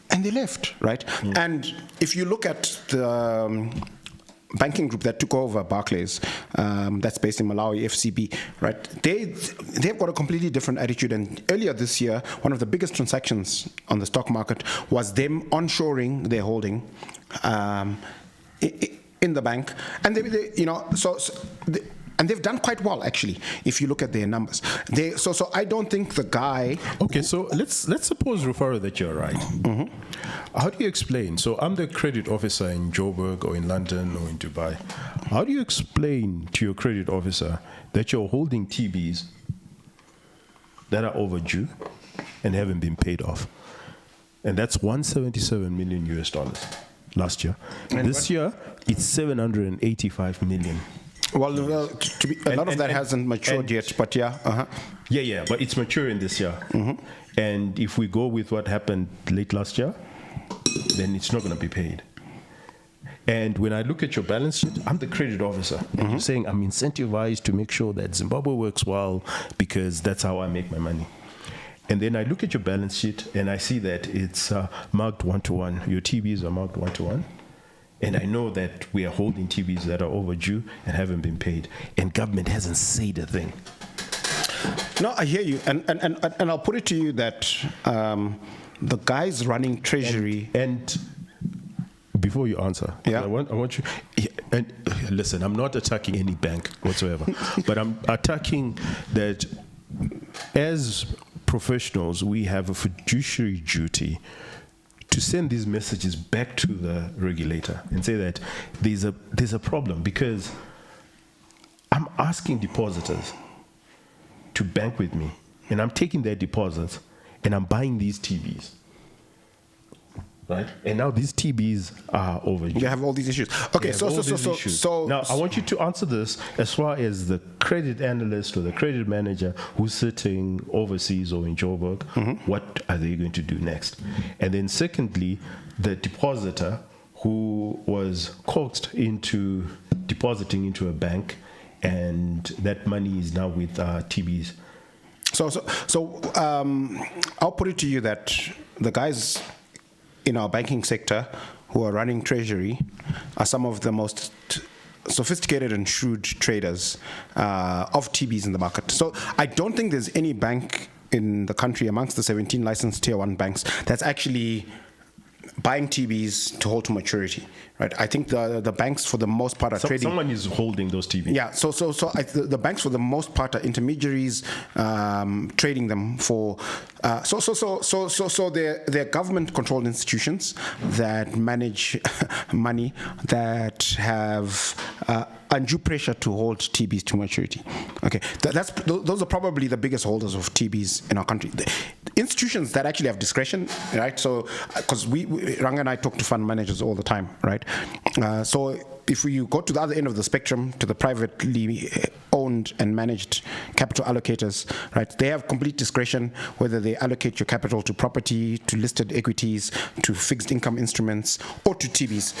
and they left, right? And if you look at the banking group that took over Barclays, that's based in Malawi, FCB, right? They've got a completely different attitude. And earlier this year, one of the biggest transactions on the stock market was them onshoring their holding in the bank, and and they've done quite well actually. If you look at their numbers, so I don't think the guy. Okay, so let's suppose, Rufaro, that you're right. How do you explain? So I'm the credit officer in Joburg or in London or in Dubai. How do you explain to your credit officer that you're holding TBs that are overdue and haven't been paid off? And that's $177 million last year. And this year, it's 785 million. Well, a lot of that hasn't matured yet, but yeah. Yeah, but it's maturing this year. And if we go with what happened late last year, then it's not going to be paid. And when I look at your balance sheet, I'm the credit officer. And you're saying I'm incentivized to make sure that Zimbabwe works well because that's how I make my money. And then I look at your balance sheet and I see that it's marked 1-to-1. Your TBs are marked 1-to-1. And I know that we are holding TBs that are overdue and haven't been paid. And government hasn't said a thing. No, I hear you. And I'll put it to you that the guys running Treasury... And before you answer, I want you... And listen, I'm not attacking any bank whatsoever. But I'm attacking that as professionals, we have a fiduciary duty to send these messages back to the regulator and say that there's a problem, because I'm asking depositors to bank with me, and I'm taking their deposits and I'm buying these TBs. Right? And now these TBs are overdue. You have all these issues. Okay, so now I want you to answer this as far as the credit analyst or the credit manager who's sitting overseas or in Joburg. What are they going to do next? And then secondly, the depositor who was coaxed into depositing into a bank, and that money is now with TBs. So I'll put it to you that the guys in our banking sector who are running Treasury are some of the most sophisticated and shrewd traders of TBs in the market. So I don't think there's any bank in the country amongst the 17 licensed Tier 1 banks that's actually buying TBs to hold to maturity, right? I think the banks for the most part are trading. Someone is holding those TBs. Yeah, so the banks for the most part are intermediaries trading them for. So they're government-controlled institutions that manage money that have undue pressure to hold TBs to maturity. Okay, those are probably the biggest holders of TBs in our country. The institutions that actually have discretion, right? So, because Ranga and I talk to fund managers all the time, right? So if you go to the other end of the spectrum, to the privately owned and managed capital allocators, right? They have complete discretion whether they allocate your capital to property, to listed equities, to fixed income instruments, or to TBs.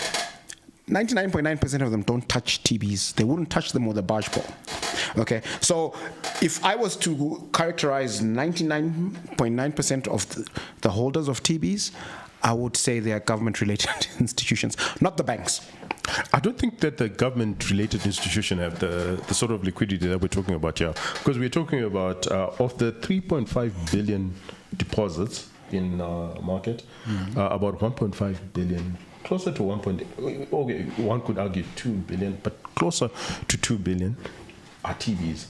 99.9% of them don't touch TBs. They wouldn't touch them with a barge pole. Okay, so if I was to characterize 99.9% of the holders of TBs, I would say they are government-related institutions, not the banks. I don't think that the government-related institution have the sort of liquidity that we're talking about here, because we're talking about of the 3.5 billion deposits in market, about 1.5 billion. Closer to 1.8, okay, one could argue 2 billion, but closer to 2 billion are TBs.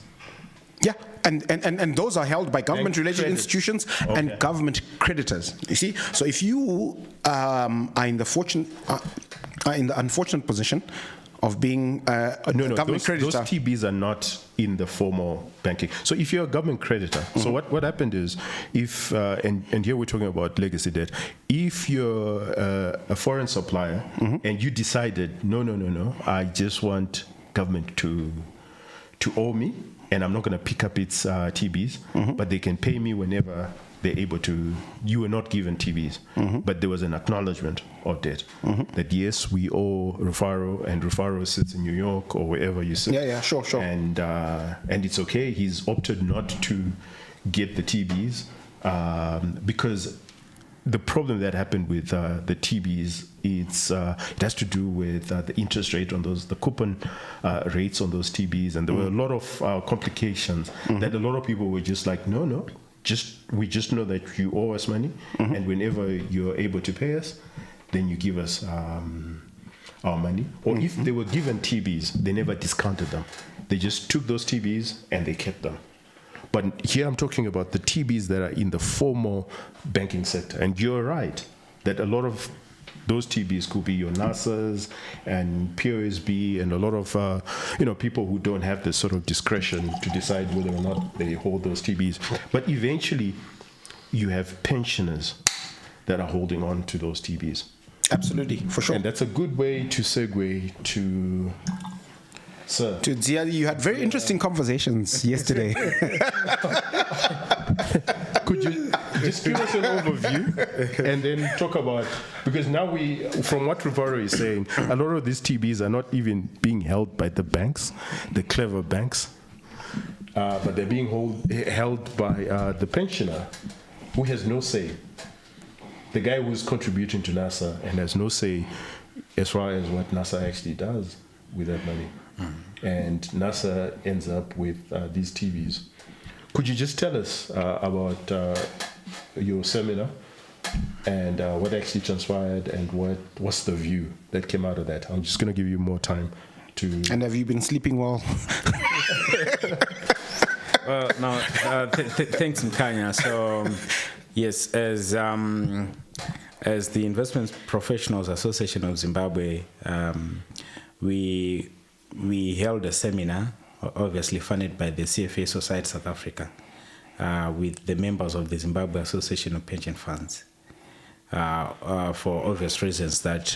Yeah, and those are held by government-related institutions and government creditors. You see, so if you are in the unfortunate position of being a government creditor. Those TBs are not in the formal banking. So if you're a government creditor, so what happened is, if and here we're talking about legacy debt. If you're a foreign supplier and you decided, no, I just want government to owe me, and I'm not going to pick up its TBs, but they can pay me whenever they're able to. You were not given TBs, but there was an acknowledgement of debt that yes, we owe Rufaro, and Rufaro sits in New York or wherever you sit. Yeah, sure. And it's okay. He's opted not to get the TBs because the problem that happened with the TBs, it has to do with the interest rate on those, the coupon rates on those TBs, and there were a lot of complications that a lot of people were just like, no. We just know that you owe us money, and whenever you're able to pay us, then you give us our money. Or if they were given TBs, they never discounted them. They just took those TBs and they kept them. But here I'm talking about the TBs that are in the formal banking sector. And you're right that a lot of those TBs could be your NASAs and POSB and a lot of people who don't have the sort of discretion to decide whether or not they hold those TBs. But eventually, you have pensioners that are holding on to those TBs. Absolutely, for sure. And that's a good way to segue to... Sir. To Zia, you had very interesting conversations yesterday. Could you just give us an overview and then talk about, because now from what Rivaro is saying, a lot of these TBs are not even being held by the banks, the clever banks, but they're being held by the pensioner who has no say. The guy who's contributing to NASA and has no say as far as what NASA actually does with that money. And NASA ends up with these TVs. Could you just tell us about your seminar and what actually transpired and what's the view that came out of that? I'm just going to give you more time to... And have you been sleeping well? Well, no, thanks, Mkanya. So, yes, as the Investment Professionals Association of Zimbabwe, we held a seminar, obviously funded by the CFA Society South Africa, with the members of the Zimbabwe Association of Pension Funds, for obvious reasons that,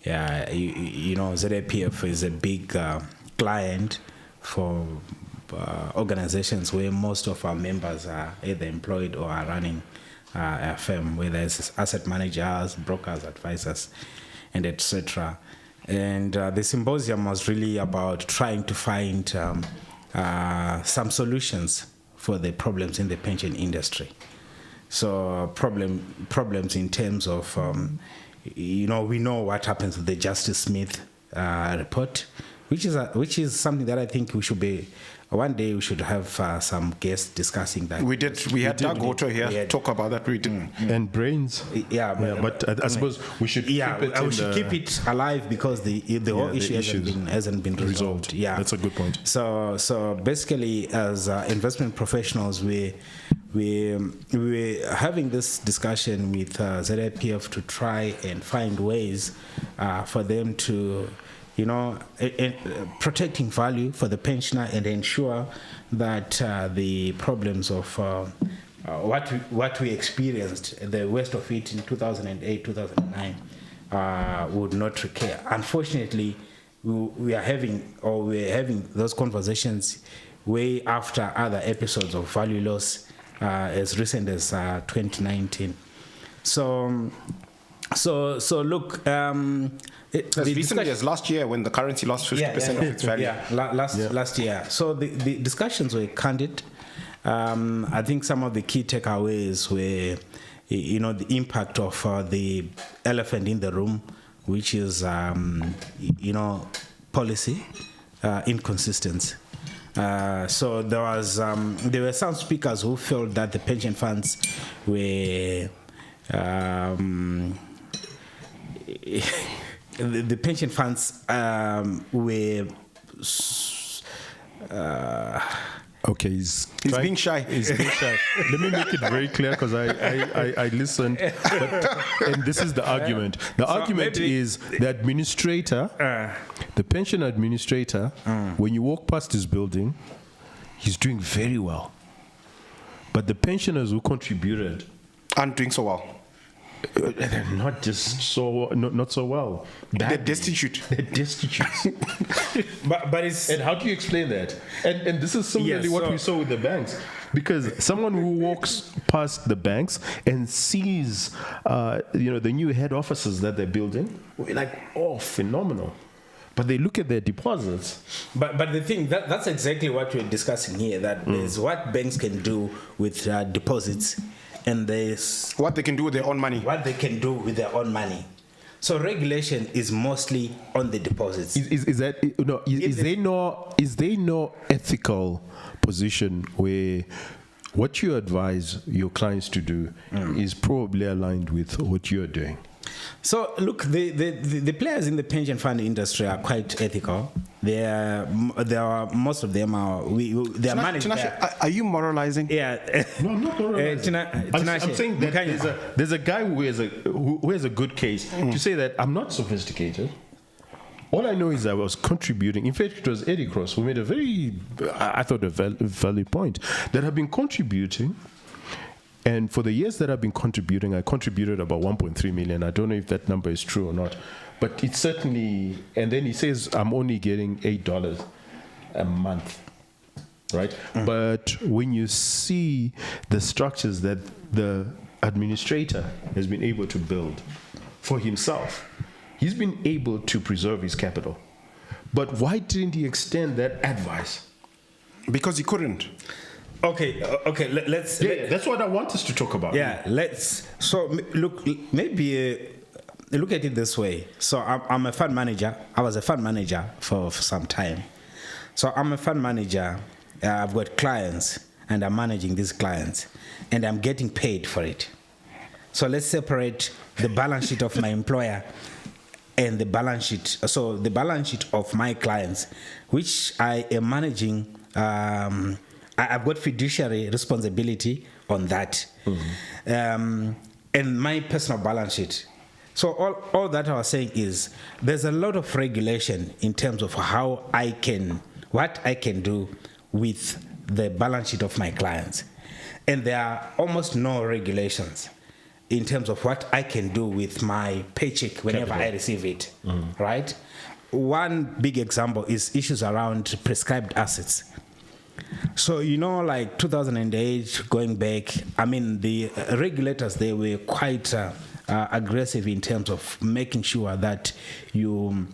ZAPF is a big client for organizations where most of our members are either employed or are running a firm, whether it's asset managers, brokers, advisors, and etc. And the symposium was really about trying to find some solutions for the problems in the pension industry. So problems in terms of, we know what happens with the Justice Smith report, which is something that I think we should be. One day we should have some guests discussing that. We did. We had Doug Otto here talk about that. We did. And brains. But I suppose we should keep it. We should keep it alive because the whole issue hasn't been resolved. Yeah, that's a good point. So basically, as investment professionals, we're having this discussion with ZIPF to try and find ways for them to, protecting value for the pensioner and ensure that the problems of what we experienced, the worst of it in 2008, 2009, would not recur. Unfortunately, we're having those conversations way after other episodes of value loss as recent as 2019. So look. As recently as last year, when the currency lost 50% of its value. Last year. So the discussions were candid. I think some of the key takeaways were, the impact of the elephant in the room, which is, policy inconsistency. So there were some speakers who felt that the pension funds were. The pension funds were. Okay, he's being shy. He's being shy. Let me make it very clear because I listened. And this is the argument. The argument is the administrator, the pension administrator, when you walk past his building, he's doing very well. But the pensioners who contributed aren't doing so well. Not so well. They're destitute. They're destitute. but it's, and how do you explain that? And this is similarly what we saw with the banks, because someone who walks past the banks and sees, the new head offices that they're building, we're like, phenomenal. But they look at their deposits. But the thing, that's exactly what we're discussing here. That is what banks can do with deposits. And there's what they can do with their own money. So regulation is mostly on the deposits. Is there no ethical position where what you advise your clients to do is probably aligned with what you're doing? So look, the players in the pension fund industry are quite ethical. They are most of them are they are managed. Are you moralizing? Yeah. No, I'm not moralizing. I'm saying that there's a guy who has a good case to say that I'm not sophisticated. All I know is I was contributing. In fact, it was Eddie Cross who made a very, I thought, a valid point, that I've been contributing. And for the years that I've been contributing, I contributed about 1.3 million. I don't know if that number is true or not. But it's certainly, and then he says I'm only getting $8 a month, right? But when you see the structures that the administrator has been able to build for himself, he's been able to preserve his capital. But why didn't he extend that advice? Because he couldn't. Okay. Let's. Yeah, that's what I want us to talk about. Yeah, let's. So look, maybe look at it this way. So I'm a fund manager. I was a fund manager for some time. So I'm a fund manager. I've got clients, and I'm managing these clients, and I'm getting paid for it. So let's separate the balance sheet of my employer and the balance sheet. So the balance sheet of my clients, which I am managing. I've got fiduciary responsibility on that, and my personal balance sheet. So all that I was saying is there's a lot of regulation in terms of what I can do with the balance sheet of my clients, and there are almost no regulations in terms of what I can do with my paycheck whenever I receive it. Right? One big example is issues around prescribed assets. So, like 2008, going back, I mean, the regulators, they were quite aggressive in terms of making sure that you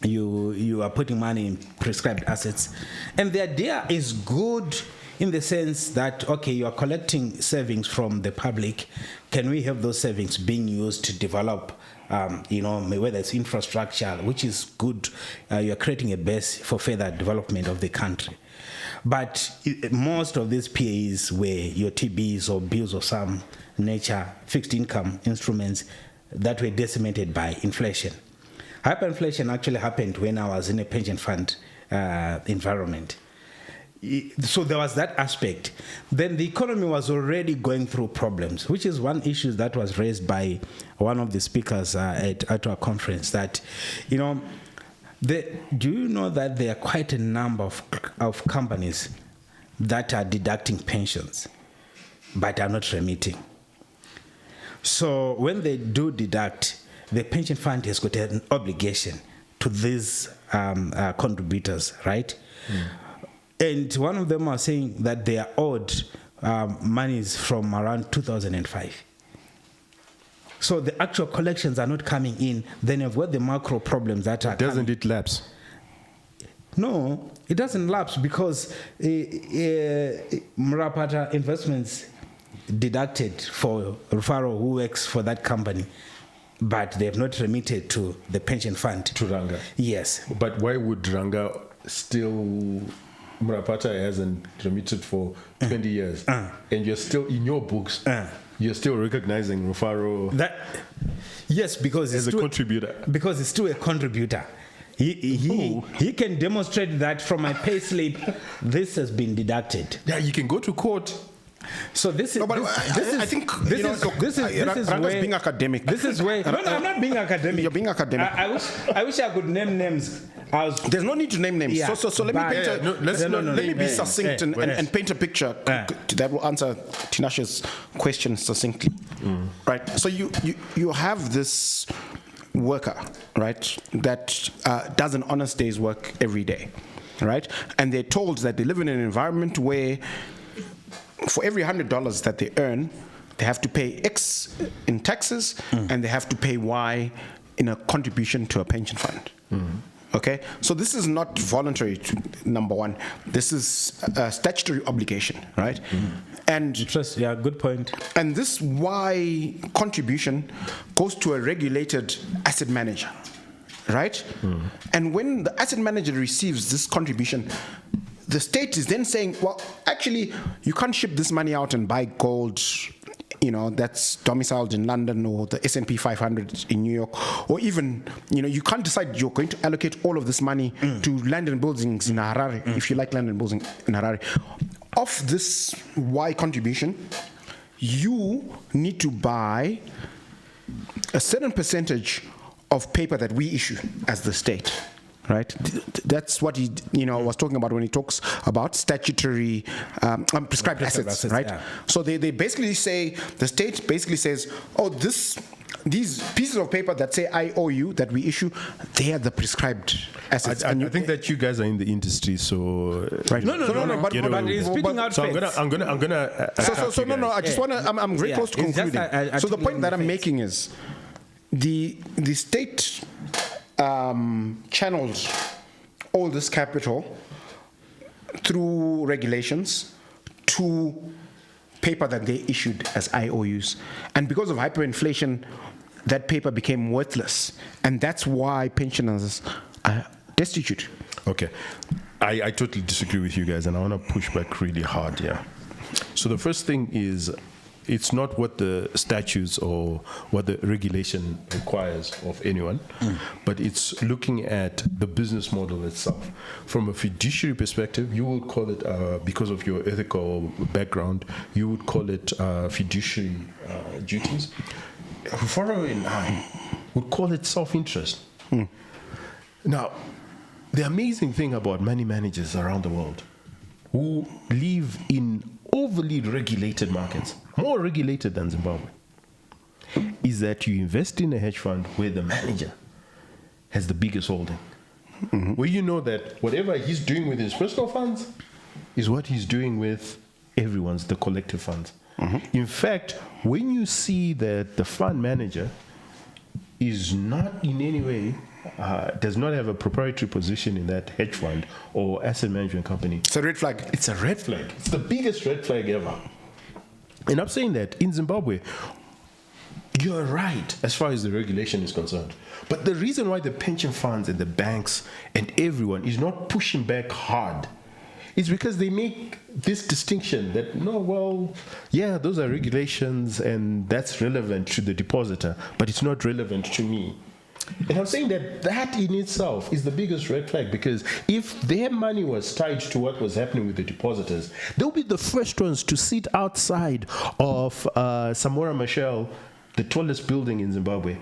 are putting money in prescribed assets. And the idea is good in the sense that, okay, you are collecting savings from the public. Can we have those savings being used to develop, whether it's infrastructure, which is good, you're creating a base for further development of the country. But most of these PAs were your TBs or bills of some nature, fixed income instruments that were decimated by inflation. Hyperinflation actually happened when I was in a pension fund environment. So there was that aspect. Then the economy was already going through problems, which is one issue that was raised by one of the speakers at our conference, that, do you know that there are quite a number of companies that are deducting pensions but are not remitting? So when they do deduct, the pension fund has got an obligation to these contributors, right? And one of them was saying that they are owed monies from around 2005. So the actual collections are not coming in. Then you've got the macro problems that are Doesn't it lapse? No, it doesn't lapse because Murapata Investments deducted for Rufaro, who works for that company, but they have not remitted to the pension fund. To Ranga? Yes. But why would Ranga still... Murapata hasn't remitted for 20 years, and you're still, in your books, you're still recognizing Rufaro yes, because as a contributor. Because it's still a contributor. He can demonstrate that from my pay slip, this has been deducted. Yeah, you can go to court. So this is. No, but I think this is where being academic. This is where. No, I'm not being academic. You're being academic. I wish I could name names. There's no need to name names. Yeah, so let me be succinct and paint a picture that will answer Tinashe's question succinctly. Right. So you have this worker, right, that does an honest day's work every day, right, and they're told that they live in an environment where, for every $100 that they earn, they have to pay X in taxes and they have to pay Y in a contribution to a pension fund. Okay, so this is not voluntary, number one. This is a statutory obligation, right? And good point. And this Y contribution goes to a regulated asset manager, right? And when the asset manager receives this contribution, the state is then saying, well, actually, you can't ship this money out and buy gold that's domiciled in London or the S&P 500 in New York, or even, you can't decide you're going to allocate all of this money to land and buildings in Harare, if you like land and buildings in Harare. Of this Y contribution, you need to buy a certain percentage of paper that we issue as the state. Right, that's what he, was talking about when he talks about statutory prescribed assets, right? Yeah. So they basically say, the state basically says, oh, these pieces of paper that say IOU that we issue, they are the prescribed assets. I think that you guys are in the industry, so right. No. But he's speaking out. So I'm gonna. I just wanna. I'm very close to concluding. So the point that I'm making is, the state channels all this capital through regulations to paper that they issued as IOUs. And because of hyperinflation, that paper became worthless. And that's why pensioners are destitute. Okay. I totally disagree with you guys, and I want to push back really hard here. So the first thing is, it's not what the statutes or what the regulation requires of anyone, but it's looking at the business model itself. From a fiduciary perspective, you would call it, because of your ethical background, you would call it fiduciary duties. Faro and I would call it self-interest. Now, the amazing thing about money managers around the world who live in overly regulated markets, more regulated than Zimbabwe, is that you invest in a hedge fund where the manager has the biggest holding. Where you know that whatever he's doing with his personal funds is what he's doing with everyone's, the collective funds. In fact, when you see that the fund manager is not in any way, does not have a proprietary position in that hedge fund or asset management company. It's a red flag. It's a red flag. It's the biggest red flag ever. And I'm saying that in Zimbabwe, you're right as far as the regulation is concerned. But the reason why the pension funds and the banks and everyone is not pushing back hard is because they make this distinction that, those are regulations and that's relevant to the depositor, but it's not relevant to me. And I'm saying that in itself is the biggest red flag, because if their money was tied to what was happening with the depositors, they'll be the first ones to sit outside of Samora Machel, the tallest building in Zimbabwe,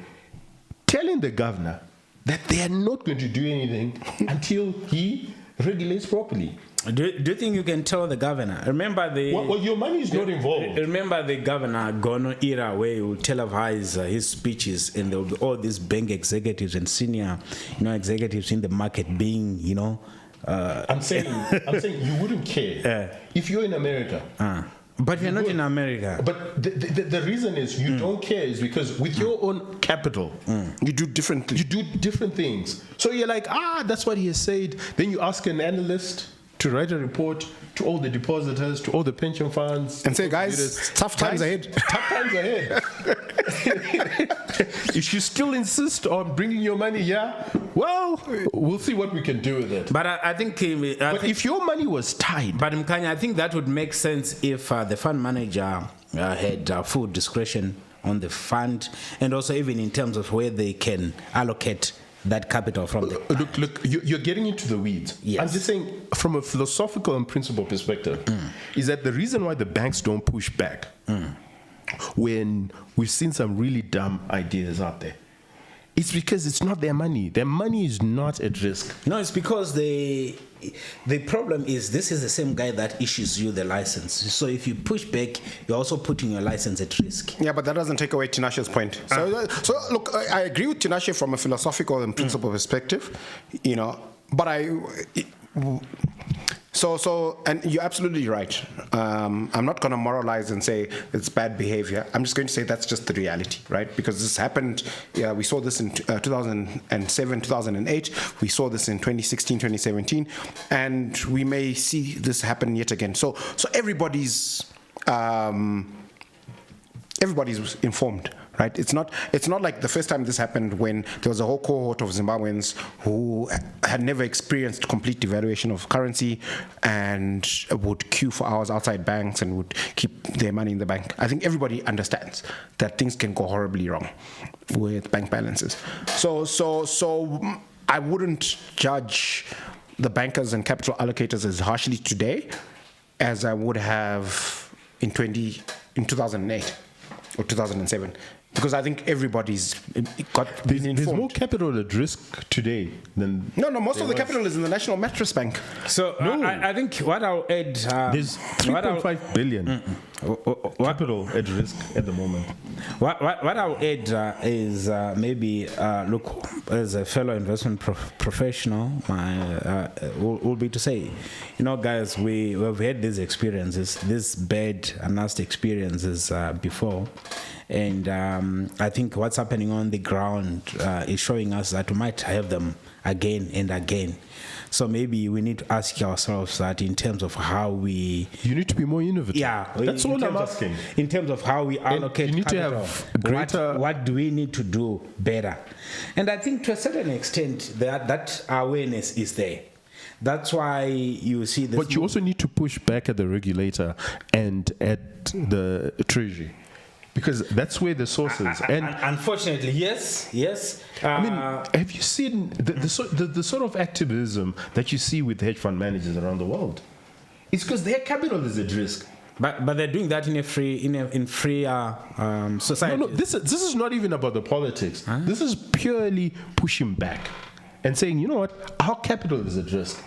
telling the governor that they are not going to do anything until he regulates properly. Do you think you can tell the governor? Remember your money is not involved. Remember the governor Gono era, where he would televise his speeches, and there will be all these bank executives and senior, executives in the market being, I'm saying you wouldn't care if you're in America. But we're not in America. But the reason is you don't care is because with your own capital, you do differently. You do different things. So you're like, that's what he has said. Then you ask an analyst to write a report to all the depositors, to all the pension funds, and say, guys, tough times ahead. Tough times ahead. If you still insist on bringing your money here, we'll see what we can do with it. But I think if your money was tied, but Mkanya, I think that would make sense if the fund manager had full discretion on the fund, and also even in terms of where they can allocate that capital from the look, you're getting into the weeds. Yes. I'm just saying, from a philosophical and principle perspective, is that the reason why the banks don't push back when we've seen some really dumb ideas out there, it's because it's not their money. Their money is not at risk. No, it's because the problem is, this is the same guy that issues you the license. So if you push back, you're also putting your license at risk. Yeah, but that doesn't take away Tinashe's point. So look, I agree with Tinashe from a philosophical and principle perspective, but and you're absolutely right. I'm not going to moralize and say it's bad behavior. I'm just going to say that's just the reality, right? Because this happened. Yeah, we saw this in 2007, 2008. We saw this in 2016, 2017, and we may see this happen yet again. So everybody's everybody's informed, right? It's not like the first time this happened when there was a whole cohort of Zimbabweans who had never experienced complete devaluation of currency and would queue for hours outside banks and would keep their money in the bank. I think everybody understands that things can go horribly wrong with bank balances. So I wouldn't judge the bankers and capital allocators as harshly today as I would have in 2008 or 2007, because I think everybody's been informed. There's more capital at risk today than... No, most of the capital is in the National Mattress Bank. So I think what I'll add... there's 3.5 billion capital at risk at the moment. What I'll add is maybe, look, as a fellow investment professional, will be to say, guys, we've had these experiences, these bad and nasty experiences before. And I think what's happening on the ground is showing us that we might have them again and again. So maybe we need to ask ourselves that in terms of how we... You need to be more innovative. Yeah. That's all I'm asking. In terms of how we allocate you need capital, to have greater... What do we need to do better? And I think to a certain extent that awareness is there. That's why you see this... But you also need to push back at the regulator and at the Treasury, because that's where the source is. And unfortunately, yes. I mean, have you seen the sort of activism that you see with hedge fund managers around the world? It's because their capital is at risk. But they're doing that in a free society. No, this is not even about the politics. Huh? This is purely pushing back and saying, you know what, our capital is at risk.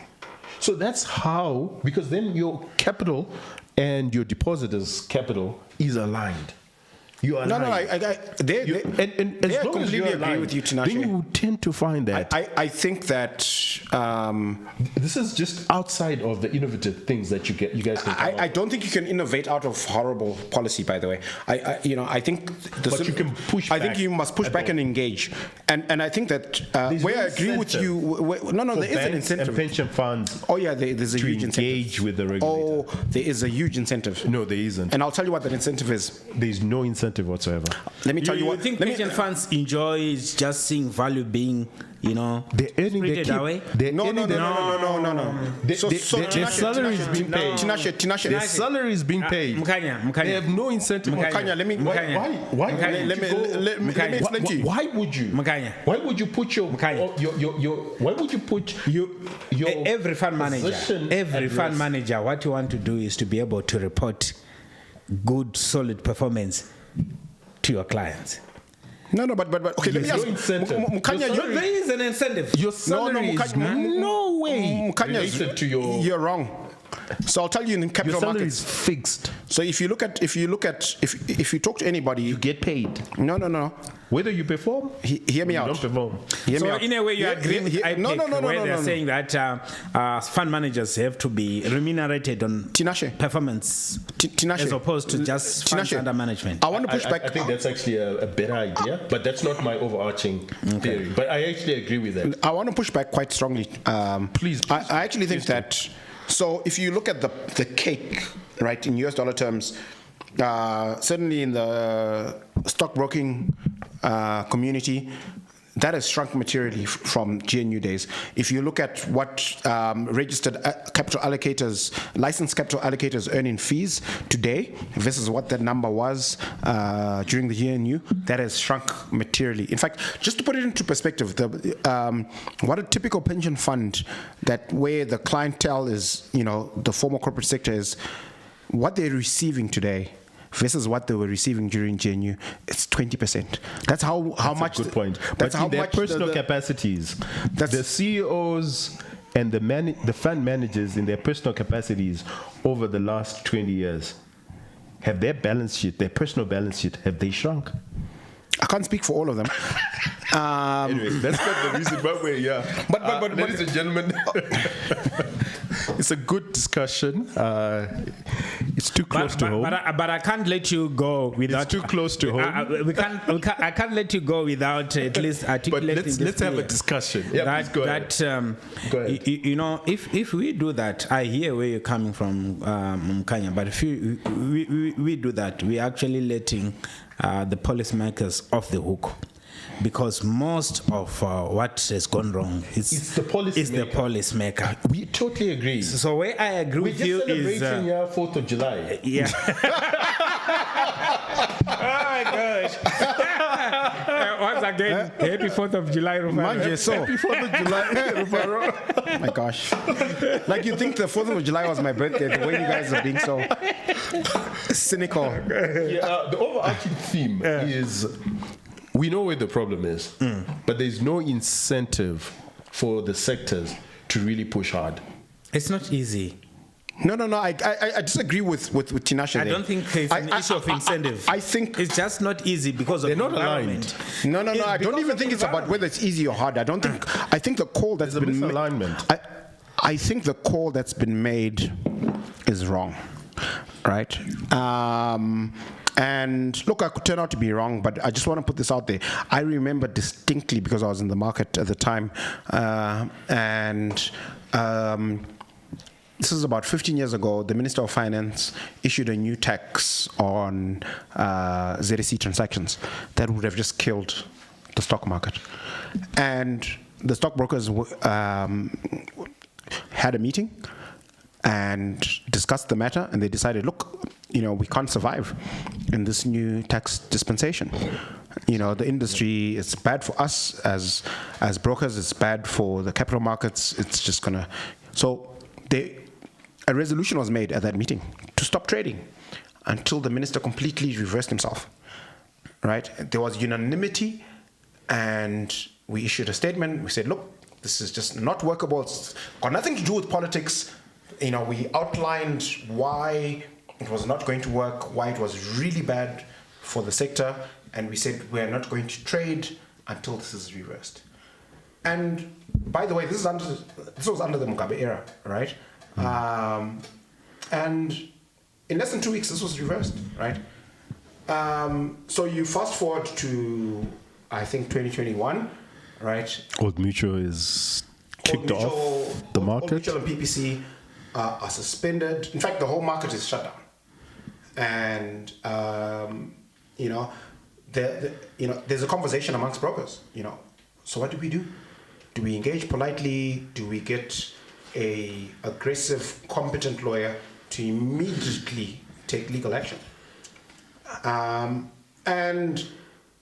So that's how, because then your capital and your depositors' capital is aligned. You are No, I completely agree with you, Tinashe. Then you tend to find that. I think that this is just outside of the innovative things that you guys can. I don't think you can innovate out of horrible policy. By the way, I think but you can push. I think you must push back and engage. And I think that where I agree with you. There is an incentive. And pension funds. Oh yeah, there's a huge incentive. Engage with the regulator. Oh, there is a huge incentive. No, there isn't. And I'll tell you what that incentive is. There's no incentive whatsoever. Let me tell you what. You think pension funds enjoy just seeing value being, they're earning their keep. No. Their salary is being paid. Tinashe. Their salary is being paid. Mukanya. They have no incentive. Mukanya, let me explain to you. Why would you? Mukanya. Why would you put your why would you put your every fund manager, what you want to do is to be able to report good, solid performance to your clients. No, but okay, let me ask. Mukanya, there is an incentive. Your salary is no way related to your... You're wrong. So I'll tell you, in capital your salary markets, is fixed. So if you talk to anybody, you get paid. No. Whether you perform, hear me out. Don't perform. In a way, you agree with IPEC, where they're saying that fund managers have to be remunerated on performance, as opposed to just funds under management. I want to push back. I think that's actually a better idea, but that's not my overarching theory. But I actually agree with that. I want to push back quite strongly. Please. I actually think that. So if you look at the cake, right, in US dollar terms, certainly in the stockbroking community, that has shrunk materially from GNU days. If you look at what registered capital allocators, licensed capital allocators earn in fees today versus what that number was during the GNU, that has shrunk materially. In fact, just to put it into perspective, what a typical pension fund where the clientele is, the former corporate sector is, what they're receiving today versus what they were receiving during GNU, it's 20%. That's how much. A good point. That's but how in their much personal capacities. The CEOs and the fund managers in their personal capacities over the last 20 years, have their balance sheet, their personal balance sheet, have they shrunk? I can't speak for all of them. Anyway, that's not the reason, but yeah. But ladies and gentlemen. It's a good discussion. It's too close to home. But I can't let you go without. It's too close to home. I can't let you go without at least articulating. But let's have a discussion. Yeah, please go ahead. Go ahead. You know, if we do that, I hear where you're coming from, Mkanya. But if we do that, we're actually letting the policymakers off the hook. Because most of what has gone wrong is the policymaker. We totally agree. So where I agree with you is... We're just celebrating 4th of July. Yeah. Oh my gosh. Once again, happy 4th of July, Rufaro. So. Happy 4th of July, Rufaro. Oh my gosh. Like you think the 4th of July was my birthday, the way you guys are being so cynical. Yeah, the overarching theme is... We know where the problem is, but there's no incentive for the sectors to really push hard. It's not easy. No. I disagree with Tinashe. I don't think it's an issue of incentive. I think it's just not easy because of they're not aligned. No. I don't even think it's about whether it's easy or hard. I think the call that's been misalignment. I think the call that's been made is wrong, right? And look, I could turn out to be wrong, but I just want to put this out there. I remember distinctly, because I was in the market at the time, this is about 15 years ago, the Minister of Finance issued a new tax on ZSE transactions that would have just killed the stock market. And the stockbrokers had a meeting and discussed the matter, and they decided, look, we can't survive in this new tax dispensation. The industry, it's bad for us as brokers, it's bad for the capital markets, it's just gonna... So a resolution was made at that meeting to stop trading until the minister completely reversed himself, right? There was unanimity, and we issued a statement. We said, look, this is just not workable. It's got nothing to do with politics. We outlined why it was not going to work, why it was really bad for the sector, and we said we're not going to trade until this is reversed. And by the way, this was under the Mugabe era, right? And in less than 2 weeks, this was reversed, right? So you fast forward to, I think, 2021, right? Old Mutual is kicked off the market. Old Mutual and PPC are suspended. In fact, the whole market is shut down. And there's a conversation amongst brokers. So what do we do? Do we engage politely? Do we get a aggressive, competent lawyer to immediately take legal action? And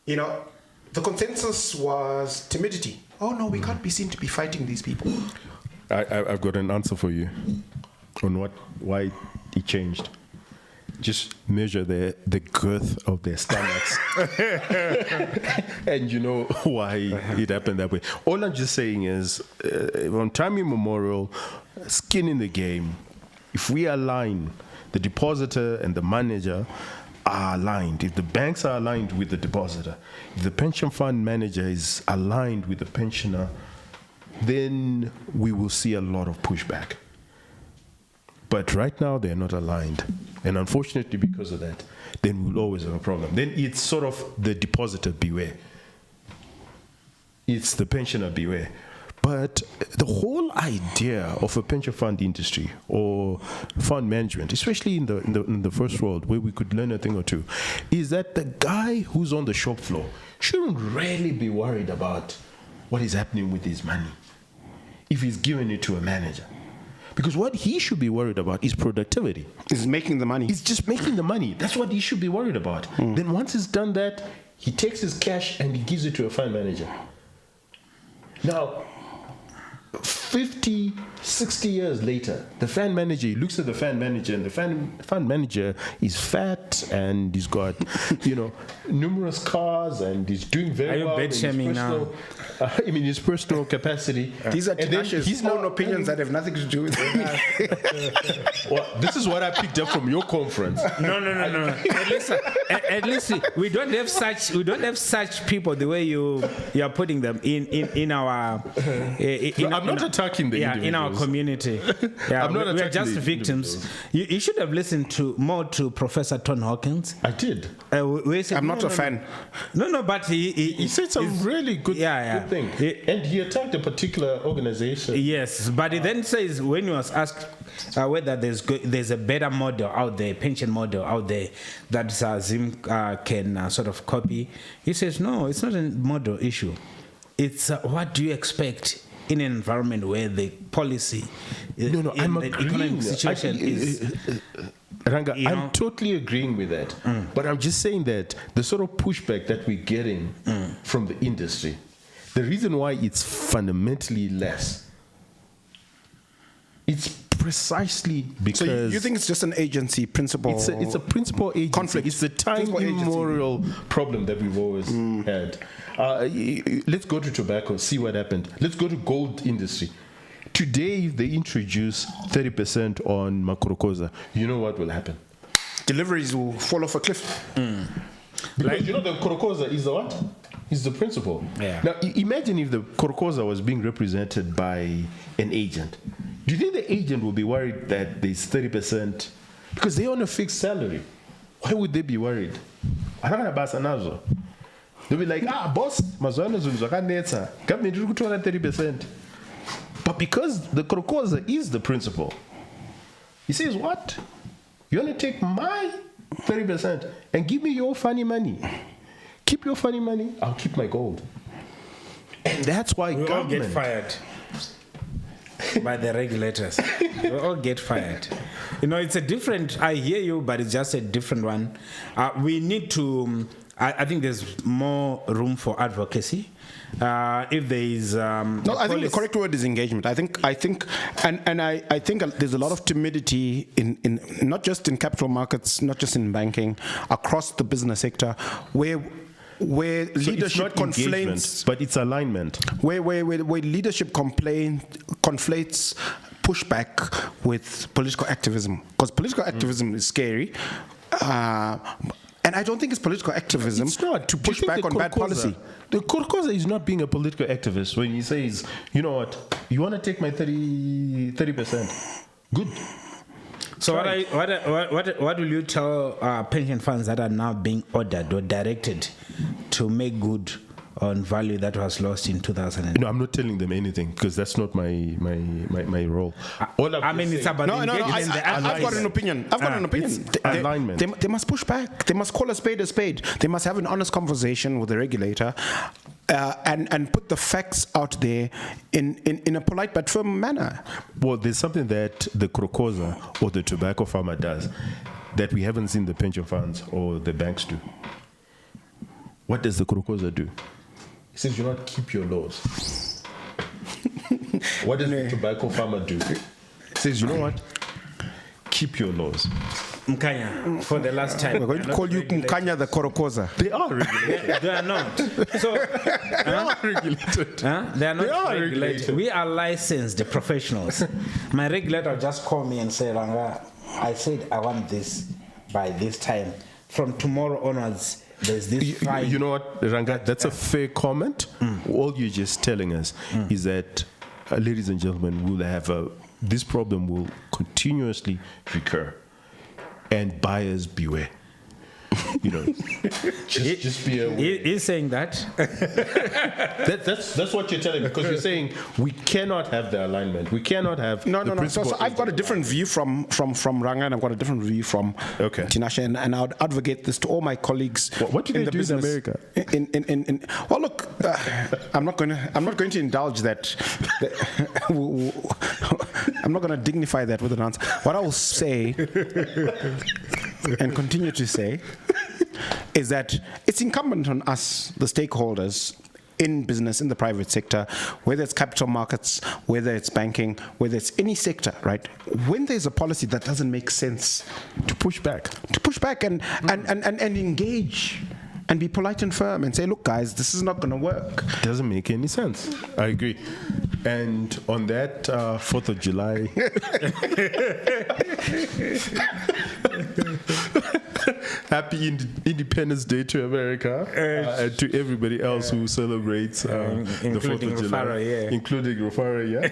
the consensus was timidity. Oh no, we can't be seen to be fighting these people. I've got an answer for you on why it changed. Just measure the girth of their stomachs. And you know why it happened that way. All I'm just saying is, from time immemorial, skin in the game, if we align, the depositor and the manager are aligned. If the banks are aligned with the depositor, if the pension fund manager is aligned with the pensioner, then we will see a lot of pushback. But right now, they're not aligned. And unfortunately, because of that, then we'll always have a problem. Then it's sort of the depositor beware. It's the pensioner beware. But the whole idea of a pension fund industry or fund management, especially in the first world where we could learn a thing or two, is that the guy who's on the shop floor shouldn't really be worried about what is happening with his money if he's giving it to a manager. Because what he should be worried about is productivity. Is making the money. He's just making the money. That's what he should be worried about. Then once he's done that, he takes his cash and he gives it to a fund manager. Now, 50, 60 years later, the fund manager, he looks at the fund manager, and the fund manager is fat and he's got, numerous cars and he's doing very well. Are you bed shaming now? His personal capacity. These are Tinashe's own opinions that have nothing to do with it. Well, this is what I picked up from your conference. No. At least we don't have such people the way you are putting them in our. I'm not attacking the in our individuals. community. Yeah, I'm not we are attacking just the victims. You should have listened more to Professor Ton Hawkins. I did. I'm not a fan. No, but He said some really good, good thing. And he attacked a particular organization. Yes, but he then says when he was asked whether there's a better model out there, pension model out there that Zim can sort of copy, he says, no, it's not a model issue. It's what do you expect in an environment where the policy, I'm the economic situation is... Ranga, I'm totally agreeing with that. But I'm just saying that the sort of pushback that we're getting from the industry, the reason why it's fundamentally less, it's precisely because... So you think it's just an agency principle? It's a principal agency. Conflict. It's the time immemorial problem that we've always had. Let's go to tobacco, see what happened. Let's go to gold industry. Today, if they introduce 30% on Makorokoza, you know what will happen? Deliveries will fall off a cliff. Because the Korokoza is the what? Is the principal. Yeah. Now, imagine if the Korokoza was being represented by an agent. Do you think the agent will be worried that there's 30%? Because they're on a fixed salary. Why would they be worried? They'll be like, boss, government is 30%. But because the Korokoza is the principal, he says, what? You want to take my 30% and give me your funny money. Keep your funny money, I'll keep my gold. And that's why we all get fired by the regulators. We all get fired. It's a different, I hear you, but it's just a different one. We need to, I think there's more room for advocacy. If there is, I think the correct word is engagement. I think there's a lot of timidity in not just in capital markets, not just in banking, across the business sector, where leadership conflates, but it's alignment. Where leadership conflates pushback with political activism, because political activism is scary. And I don't think it's political activism to push back on bad policy. The Korokoza is not being a political activist when he says, you know what, you want to take my 30%? Good. So what will you tell pension funds that are now being ordered or directed to make good on value that was lost in 2000? I'm not telling them anything because that's not my role. It's about I've got an opinion. Alignment. They must push back. They must call a spade a spade. They must have an honest conversation with the regulator and put the facts out there in a polite but firm manner. Well, there's something that the Korokoza or the tobacco farmer does that we haven't seen the pension funds or the banks do. What does the Korokoza do? He says, you know what, keep your laws. What does the tobacco farmer do? He says, you know what, keep your laws. Mkanya, for the last time. We're going to call you Mkanya the Korokoza. They are regulated. They are not. So, they are regulated. They are not regulated. We are licensed professionals. My regulator just called me and said, Ranga, I said I want this by this time. From tomorrow onwards, there's this fine. You know what, Ranga, that's a fair comment. All you're just telling us is that, ladies and gentlemen, we'll have this problem will continuously recur. And buyers beware. Just be aware. He's saying that. That's what you're telling me, because you're saying we cannot have the alignment. We cannot have no. So I've got a different view from Ranga, and I've got a different view from Tinashe, and I would advocate this to all my collees. What do they do in America? Well, look, I'm not going to indulge that. I'm not going to dignify that with an answer. What I will say and continue to say is that it's incumbent on us, the stakeholders in business, in the private sector, whether it's capital markets, whether it's banking, whether it's any sector, right? When there's a policy that doesn't make sense, to push back and engage and be polite and firm and say, look, guys, this is not going to work. Doesn't make any sense. I agree. And on that 4th of July, Happy Independence Day to America and to everybody else who celebrates the 4th of July. Rufaro, yeah. Including Rufaro, yeah.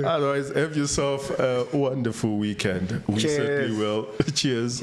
Otherwise, have yourself a wonderful weekend. We Cheers. certainly will. Cheers.